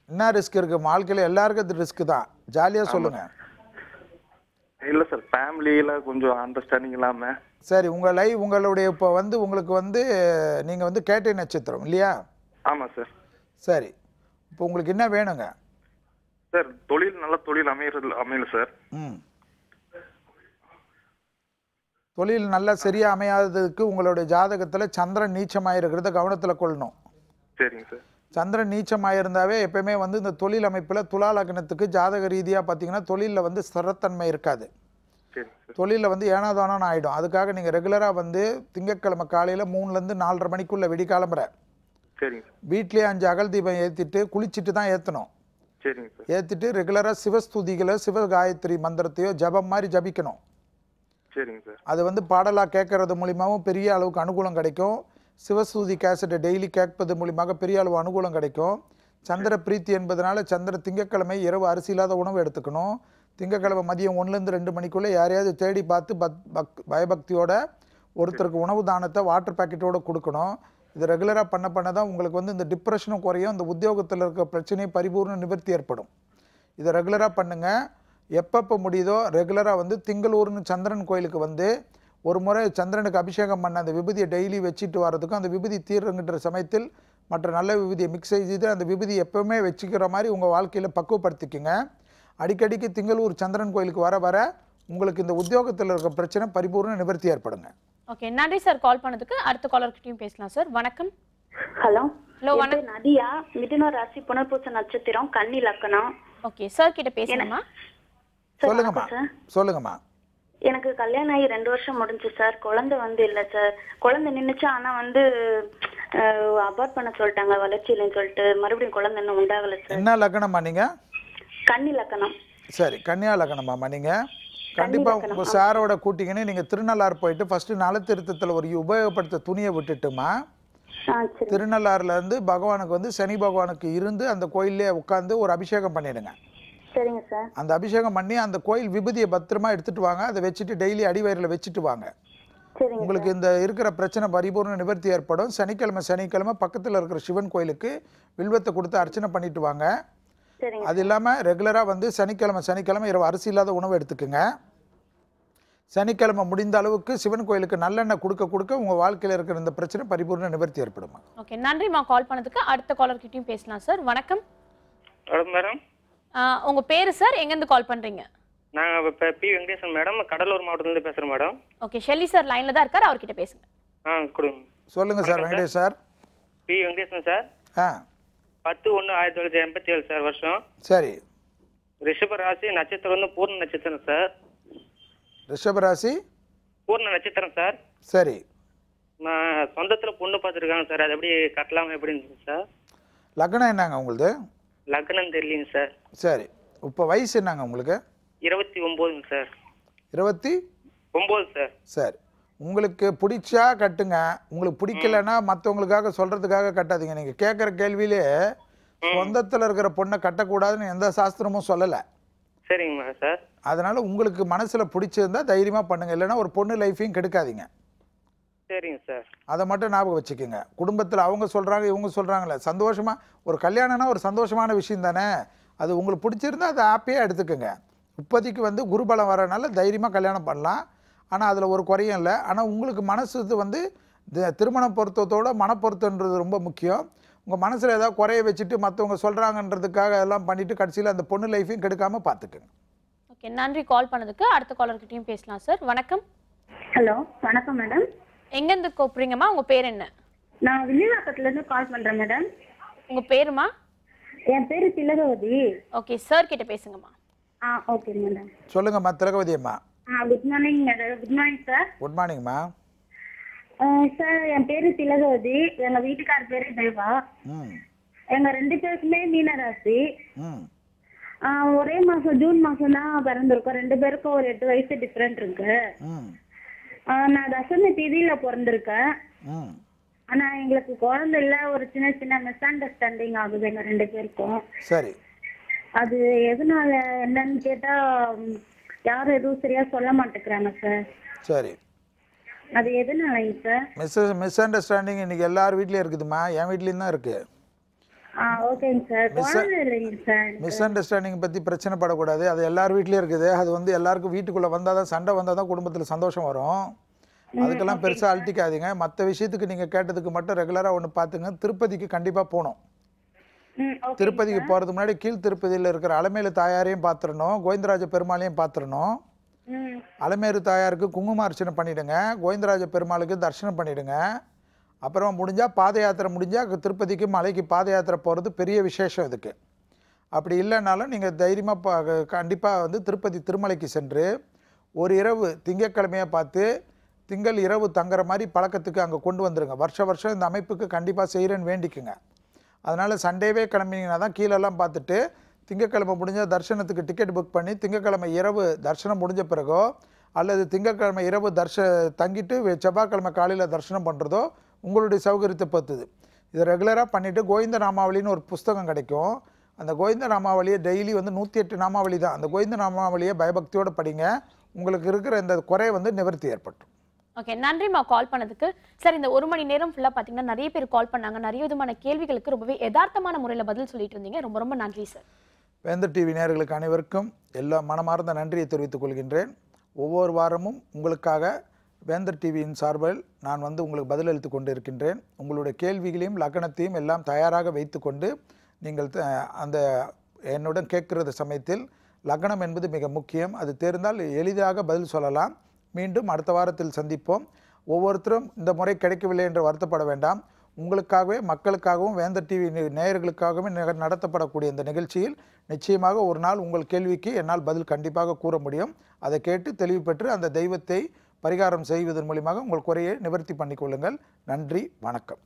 [SPEAKER 2] என்ன ரிஸ்க் இருக்கு? வாழ்க்கையில் எல்லாருக்கும் அது ரிஸ்க் தான். ஜாலியாக சொல்லுங்க.
[SPEAKER 3] இல்லை சார், ஃபேமிலியில் கொஞ்சம் அண்டர்ஸ்டாண்டிங் இல்லாமல்.
[SPEAKER 2] சரி, உங்களுடைய இப்போ வந்து உங்களுக்கு வந்து நீங்கள் வந்து கேட்டை நட்சத்திரம் இல்லையா?
[SPEAKER 3] ஆமாம் சார்.
[SPEAKER 2] சரி, இப்போ உங்களுக்கு என்ன வேணுங்க?
[SPEAKER 3] சார் தொழில், நல்ல தொழில் அமையல சார்.
[SPEAKER 2] தொழில் நல்லா சரியாக அமையாததுக்கு உங்களுடைய ஜாதகத்தில் சந்திரன் நீச்சமாயிருக்கிறத கவனத்தில் கொள்ளணும்.
[SPEAKER 3] சரிங்க சார்.
[SPEAKER 2] சந்திரன் நீச்சமாயிருந்தாவே எப்பயுமே வந்து இந்த தொழில் அமைப்பில் துலா லக்னத்துக்கு ஜாதக ரீதியாக பார்த்தீங்கன்னா தொழிலில் வந்து ஸ்திரத்தன்மை இருக்காது. தொழிலில் வந்து ஏனாதானு ஆகிடும். அதுக்காக நீங்கள் ரெகுலராக வந்து திங்கட்கிழமை காலையில் 3லேருந்து 4:30 மணிக்குள்ளே விடிக்காலம்புற வீட்லேயே 5 அகல் தீபம் ஏற்றிட்டு குளிச்சுட்டு தான் ஏற்றணும். ஏற்றிட்டு ரெகுலராக சிவஸ்துதிகளை சிவ காயத்ரி மந்திரத்தையோ ஜபம் மாதிரி ஜபிக்கணும்.
[SPEAKER 3] சரிங்க சார்.
[SPEAKER 2] அது வந்து பாடலாக கேட்கறது மூலியமாகவும் பெரிய அளவுக்கு அனுகூலம் கிடைக்கும். சிவசூதி கேசட்டை டெய்லி கேட்பது மூலியமாக பெரிய அளவு அனுகூலம் கிடைக்கும். சந்திர பிரீத்தி என்பதனால திங்கட்கிழமை இரவு அரிசி இல்லாத உணவு எடுத்துக்கணும். திங்கட்கிழமை மதியம் 1லேருந்து 2 மணிக்குள்ளே யாரையாவது தேடி பார்த்து பயபக்தியோட ஒருத்தருக்கு உணவு தானத்தை வாட்டர் பேக்கெட்டோடு கொடுக்கணும். இது ரெகுலராக பண்ண தான் உங்களுக்கு வந்து இந்த டிப்ரெஷனும் குறையும், இந்த உத்தியோகத்தில் இருக்க பிரச்சனையை பரிபூர்ண நிவர்த்தி ஏற்படும். இதை ரெகுலராக பண்ணுங்கள். எப்பப்போ முடியுதோ ரெகுலராக வந்து திங்களூர்னு சந்திரன் கோயிலுக்கு வந்து ஒரு முறை சந்திரனுக்கு அபிஷேகம் பண்ண அந்த விபூதியை டெய்லி வச்சுட்டு வர்றதுக்கும் அந்த விபூதி தீர்றங்கிற சமயத்தில் மற்ற நல்ல விபூதியை மிக்ஸ் செய்து அந்த விபூதி எப்போவுமே வச்சுக்கிற மாதிரி உங்கள் வாழ்க்கையில் பக்குவப்படுத்திக்குங்க. அடிக்கடிக்கு திங்களூர் சந்திரன் கோயிலுக்கு வர வர உங்களுக்கு இந்த உத்தியோகத்தில் இருக்க பிரச்சனை பரிபூர்ண நிவர்த்தி ஏற்படுங்க.
[SPEAKER 1] ஓகே, நன்றி சார் கால் பண்ணதுக்கு. அடுத்த காலர்கிட்டையும் பேசலாம் சார். வணக்கம்.
[SPEAKER 18] ஹலோ
[SPEAKER 1] ஹலோ, வணக்கம்.
[SPEAKER 18] நதியா, மிதுன ராசி, புனர்பூச நட்சத்திரம், கன்னி லக்னம்.
[SPEAKER 1] ஓகே சார் கிட்ட பேசலாமா?
[SPEAKER 2] சொல்லுங்கம்மா. சொல்லுங்கம்மா.
[SPEAKER 18] எனக்கு கல்யாணம் ஆகி 2 வருஷம் முடிஞ்சு சார். குழந்தை வந்து இல்லை சார். குழந்தை நின்றுச்சு, ஆனால் வந்து அபார்ட் பண்ண சொல்லிட்டாங்க, வளர்ச்சி இல்லைன்னு சொல்லிட்டு. மறுபடியும் குழந்தை இன்னும் உண்டாகலை சார்.
[SPEAKER 2] என்ன லக்னம்மா நீங்கள்?
[SPEAKER 18] கன்னி லக்னம்.
[SPEAKER 2] சரி, கன்னியா லக்னமாம்மா நீங்கள். கண்டிப்பாக உங்கள் சாரோட கூட்டிங்கன்னு நீங்கள் திருநள்ளாறு போயிட்டு ஃபஸ்ட்டு நலத்திருத்தத்தில் ஒரு உபயோகப்படுத்த துணியை விட்டுட்டுமா திருநள்ளாறுலேருந்து பகவானுக்கு வந்து சனி பகவானுக்கு இருந்து அந்த கோயிலே உட்காந்து ஒரு அபிஷேகம் பண்ணிடுங்க.
[SPEAKER 18] சரிங்க சார்.
[SPEAKER 2] அந்த அபிஷேகம் பண்ணி அந்த கோயில் விபூதியை பத்திரமா எடுத்துட்டு வாங்க. அதை வச்சுட்டு டெய்லி அடிவயிறில் வச்சுட்டு வாங்க. உங்களுக்கு இந்த இருக்கிற பிரச்சனை பரிபூர்ண நிவர்த்தி ஏற்படும். சனிக்கிழமை பக்கத்தில் இருக்கிற சிவன் கோயிலுக்கு வில்வத்தை கொடுத்து அர்ச்சனை பண்ணிட்டு வாங்க. அது இல்லாமல் ரெகுலராக வந்து சனிக்கிழமை இரவு அரிசி இல்லாத உணவு எடுத்துக்குங்க. சனிக்கிழமை முடிந்த அளவுக்கு சிவன் கோயிலுக்கு நல்லெண்ணெய் கொடுக்க உங்கள் வாழ்க்கையில் இருக்கிற இந்த பிரச்சனை பரிபூர்ண நிவர்த்தி ஏற்படுமா.
[SPEAKER 1] ஓகே, நன்றிம்மா கால் பண்ணதுக்கு. அடுத்த காலர்கிட்டையும் பேசலாம் சார். வணக்கம்
[SPEAKER 19] மேடம்.
[SPEAKER 1] உங்க பேரு சார், எங்க இருந்து கால் பண்றீங்க?
[SPEAKER 19] நான் பி வெங்கடேசன் மேடம், கடலூர் மாவட்டத்துல இருந்து பேசுறேன் மேடம்.
[SPEAKER 1] ஓகே, ஷெல்லி சார் லைன்ல தான் இருக்காரு, அவர்கிட்ட பேசுங்க.
[SPEAKER 19] கொடுங்க.
[SPEAKER 2] சொல்லுங்க sir. Venkatesh sir.
[SPEAKER 19] P Venkatesan sir. 10/1/1987 sir வருஷம்.
[SPEAKER 2] சரி.
[SPEAKER 19] ரிஷப ராசி, நட்சத்திரம் வந்து பூர்ண நட்சத்திரம் சார்.
[SPEAKER 2] ரிஷப ராசி
[SPEAKER 19] பூர்ண நட்சத்திரம் சார்.
[SPEAKER 2] சரி.
[SPEAKER 19] நான் சொந்தத்துல பொண்ணு பார்த்துருக்காங்க சார், அது எப்படி கட்டலாமா எப்படின்னு சார்?
[SPEAKER 2] லக்னம் என்னங்க உங்களுக்கு?
[SPEAKER 19] லக்னம் தெரியலீங்க சார்.
[SPEAKER 2] சரி, இப்போ வயசு என்னங்க உங்களுக்கு?
[SPEAKER 19] 29 சார்.
[SPEAKER 2] 29
[SPEAKER 19] சார்.
[SPEAKER 2] சரி, உங்களுக்கு பிடிச்சா கட்டுங்க. உங்களுக்கு பிடிக்கலன்னா மற்றவங்களுக்காக சொல்றதுக்காக கட்டாதீங்க. நீங்க கேட்குற கேள்வியிலே சொந்தத்தில் இருக்கிற பொண்ணை கட்டக்கூடாதுன்னு எந்த சாஸ்திரமும் சொல்லலை.
[SPEAKER 19] சரிங்க சார்.
[SPEAKER 2] அதனால உங்களுக்கு மனசுல பிடிச்சிருந்தா தைரியமா பண்ணுங்க, இல்லைன்னா ஒரு பொண்ணு லைஃபையும் கெடுக்காதீங்க.
[SPEAKER 19] சரிங்க சார்.
[SPEAKER 2] அதை மட்டும் ஞாபகம் வச்சுக்கோங்க. குடும்பத்தில் அவங்க சொல்றாங்க இவங்க சொல்றாங்களே, சந்தோஷமா ஒரு கல்யாணம்னா ஒரு சந்தோஷமான விஷயம் தானே. அது உங்களுக்கு பிடிச்சிருந்தா அதை ஹாப்பியாக எடுத்துக்கோங்க. இப்போதைக்கு வந்து குருபலம் வரனால தைரியமாக கல்யாணம் பண்ணலாம். ஆனால் அதில் ஒரு குறையும் இல்லை. ஆனால் உங்களுக்கு மனசு வந்து திருமண பொருத்தத்தோட மனப்பொருத்தன்றது ரொம்ப முக்கியம். உங்கள் மனசில் ஏதாவது குறைய வச்சுட்டு மற்றவங்க சொல்கிறாங்கன்றதுக்காக எல்லாம் பண்ணிவிட்டு கடைசியில் அந்த பொண்ணு லைஃபையும் கெடுக்காமல் பார்த்துக்குங்க.
[SPEAKER 1] ஓகே, நன்றி கால் பண்ணதுக்கு. அடுத்த காலர்கிட்டையும் பேசலாம் சார். வணக்கம்.
[SPEAKER 18] ஹலோ, வணக்கம் மேடம்.
[SPEAKER 1] எங்கேருந்து கூப்பிடுறீங்கம்மா? உங்கள் பேர் என்ன?
[SPEAKER 18] நான் வில்லிவாக்கத்துலேருந்து கால் பண்ணுறேன் மேடம்.
[SPEAKER 1] உங்கள் பேருமா?
[SPEAKER 18] என் பேர் திலகவதி.
[SPEAKER 1] ஓகே, சார் கிட்ட பேசுங்கம்மா.
[SPEAKER 18] Okay madam.
[SPEAKER 2] சொல்லுங்கம்மா திலகவதி அம்மா.
[SPEAKER 18] Good morning madam. Good morning sir.
[SPEAKER 2] Good மார்னிங்மா.
[SPEAKER 18] சார் என் பேரு திலகவதி, எங்க வீட்டுக்கார பேரு தேவா. எங்க 2 பேருக்குமே மீனராசி. ஒரே மாசம் ஜூன் மாசம் தான் பிறந்திருக்கோம். 2 பேருக்கும் ஒரு 8 வயசு டிஃபரெண்ட் இருக்கு. நான் தசமி திதியில பிறந்திருக்கேன். ஆனா எங்களுக்கு குழந்தை இல்ல. ஒரு சின்ன மிஸ் அண்டர்ஸ்டாண்டிங் ஆகுது எங்க 2 பேருக்கும்.
[SPEAKER 2] சரி.
[SPEAKER 18] அது எதனால என்னன்னு கேட்டா யாரும் எதுவும் சரியா சொல்ல மாட்டேங்கிறாங்க சார்.
[SPEAKER 2] சரி,
[SPEAKER 18] அது எதனாலங்க சார்?
[SPEAKER 2] மிஸ் அண்டர்ஸ்டாண்டிங் இன்னைக்கு எல்லார் வீட்லயும் இருக்குதுமா. என் வீட்லயும் தான் இருக்கு.
[SPEAKER 18] ஓகேங்க சார். குழந்தை இல்லைங்க சார்.
[SPEAKER 2] மிஸ் அண்டர்ஸ்டாண்டிங் பத்தி பிரச்சனை படக்கூடாது. அது எல்லார் வீட்லயும் இருக்குது. அது வந்து எல்லாருக்கும் வீட்டுக்குள்ள வந்தாதான் சண்டை வந்தாதான் குடும்பத்துல சந்தோஷம் வரும். அதுக்கெல்லாம் பெருசா அழட்டிக்காதீங்க. மற்ற விஷயத்துக்கு நீங்க கேட்டதுக்கு மட்டும் ரெகுலரா ஒன்று பார்த்துங்க. திருப்பதிக்கு கண்டிப்பா போகணும். திருப்பதிக்கு போறதுக்கு முன்னாடி கீழ் திருப்பதியில் இருக்கிற அலமேலு தாயாரையும் பார்த்துடணும், கோவிந்தராஜ பெருமாளையும் பார்த்துடணும். அலமேலு தாயாருக்கு குங்கும அர்ச்சனை பண்ணிடுங்க, கோவிந்தராஜ பெருமாளுக்கு தரிசனம் பண்ணிடுங்க. அப்புறம் முடிஞ்சால் பாத யாத்திரை முடிஞ்சால் திருப்பதிக்கு மலைக்கு பாத யாத்திரை போகிறது பெரிய விசேஷம் இதுக்கு. அப்படி இல்லைனாலும் நீங்கள் தைரியமாக கண்டிப்பாக வந்து திருப்பதி திருமலைக்கு சென்று ஒரு இரவு திங்கட்கிழமையாக பார்த்து திங்கள் இரவு தங்குற மாதிரி பழக்கத்துக்கு அங்கே கொண்டு வந்துடுங்க. வருஷம் இந்த அமைப்புக்கு கண்டிப்பாக செய்கிறேன்னு வேண்டிக்குங்க. அதனால் சண்டேவே கிளம்பினீங்கன்னா தான் கீழெல்லாம் பார்த்துட்டு திங்கட்கிழமை முடிஞ்ச தரிசனத்துக்கு டிக்கெட் புக் பண்ணி திங்கட்கிழமை இரவு தரிசனம் முடிஞ்ச பிறகோ அல்லது திங்கட்கிழமை இரவு தங்கிட்டு செவ்வாய்க்கிழமை காலையில் தரிசனம் பண்ணுறதோ உங்களுடைய சௌகரியத்தை பொறுத்தது. இதை ரெகுலராக பண்ணிவிட்டு கோவிந்த நாமாவளின்னு ஒரு புஸ்தகம் கிடைக்கும். அந்த கோவிந்த நாமாவளியை டெய்லி வந்து 108 நாமாவளி தான். அந்த கோவிந்த நாமாவளியை பயபக்தியோடு படிங்க. உங்களுக்கு இருக்கிற இந்த குறை வந்து நிவர்த்தி ஏற்பட்டும்.
[SPEAKER 1] ஓகே, நன்றிம்மா கால் பண்ணதுக்கு. சார், இந்த 1 மணி நேரம் ஃபுல்லாக பார்த்தீங்கன்னா நிறைய பேர் கால் பண்ணாங்க. நிறைய விதமான கேள்விகளுக்கு ரொம்பவே யதார்த்தமான முறையில் பதில் சொல்லிட்டு இருந்தீங்க. ரொம்ப ரொம்ப நன்றி சார்.
[SPEAKER 2] வேந்தர் டிவி நேயர்களுக்கு அனைவருக்கும் எல்லா மனமார்ந்த நன்றியை தெரிவித்துக் கொள்கின்றேன். ஒவ்வொரு வாரமும் உங்களுக்காக வேந்தர் டிவியின் சார்பில் நான் வந்து உங்களுக்கு பதிலளித்து கொண்டு இருக்கின்றேன். உங்களுடைய கேள்விகளையும் லக்னத்தையும் எல்லாம் தயாராக வைத்துக்கொண்டு நீங்கள் அந்த என்னுடன் கேட்கிற சமயத்தில் லக்னம் என்பது மிக முக்கியம். அது தெரிந்தால் எளிதாக பதில் சொல்லலாம். மீண்டும் அடுத்த வாரத்தில் சந்திப்போம். ஒவ்வொருத்தரும் இந்த முறை கிடைக்கவில்லை என்று வருத்தப்பட வேண்டாம். உங்களுக்காகவே, மக்களுக்காகவும், வேந்தர் டிவி நேயர்களுக்காகவும் நடத்தப்படக்கூடிய இந்த நிகழ்ச்சியில் நிச்சயமாக ஒரு நாள் உங்கள் கேள்விக்கு என்னால் பதில் கண்டிப்பாக கூற முடியும். அதை கேட்டு தெளிவு பெற்று அந்த தெய்வத்தை பரிகாரம் செய்வதன் மூலமாக உங்கள் குறையை நிவர்த்தி பண்ணிக்கொள்ளுங்கள். நன்றி, வணக்கம்.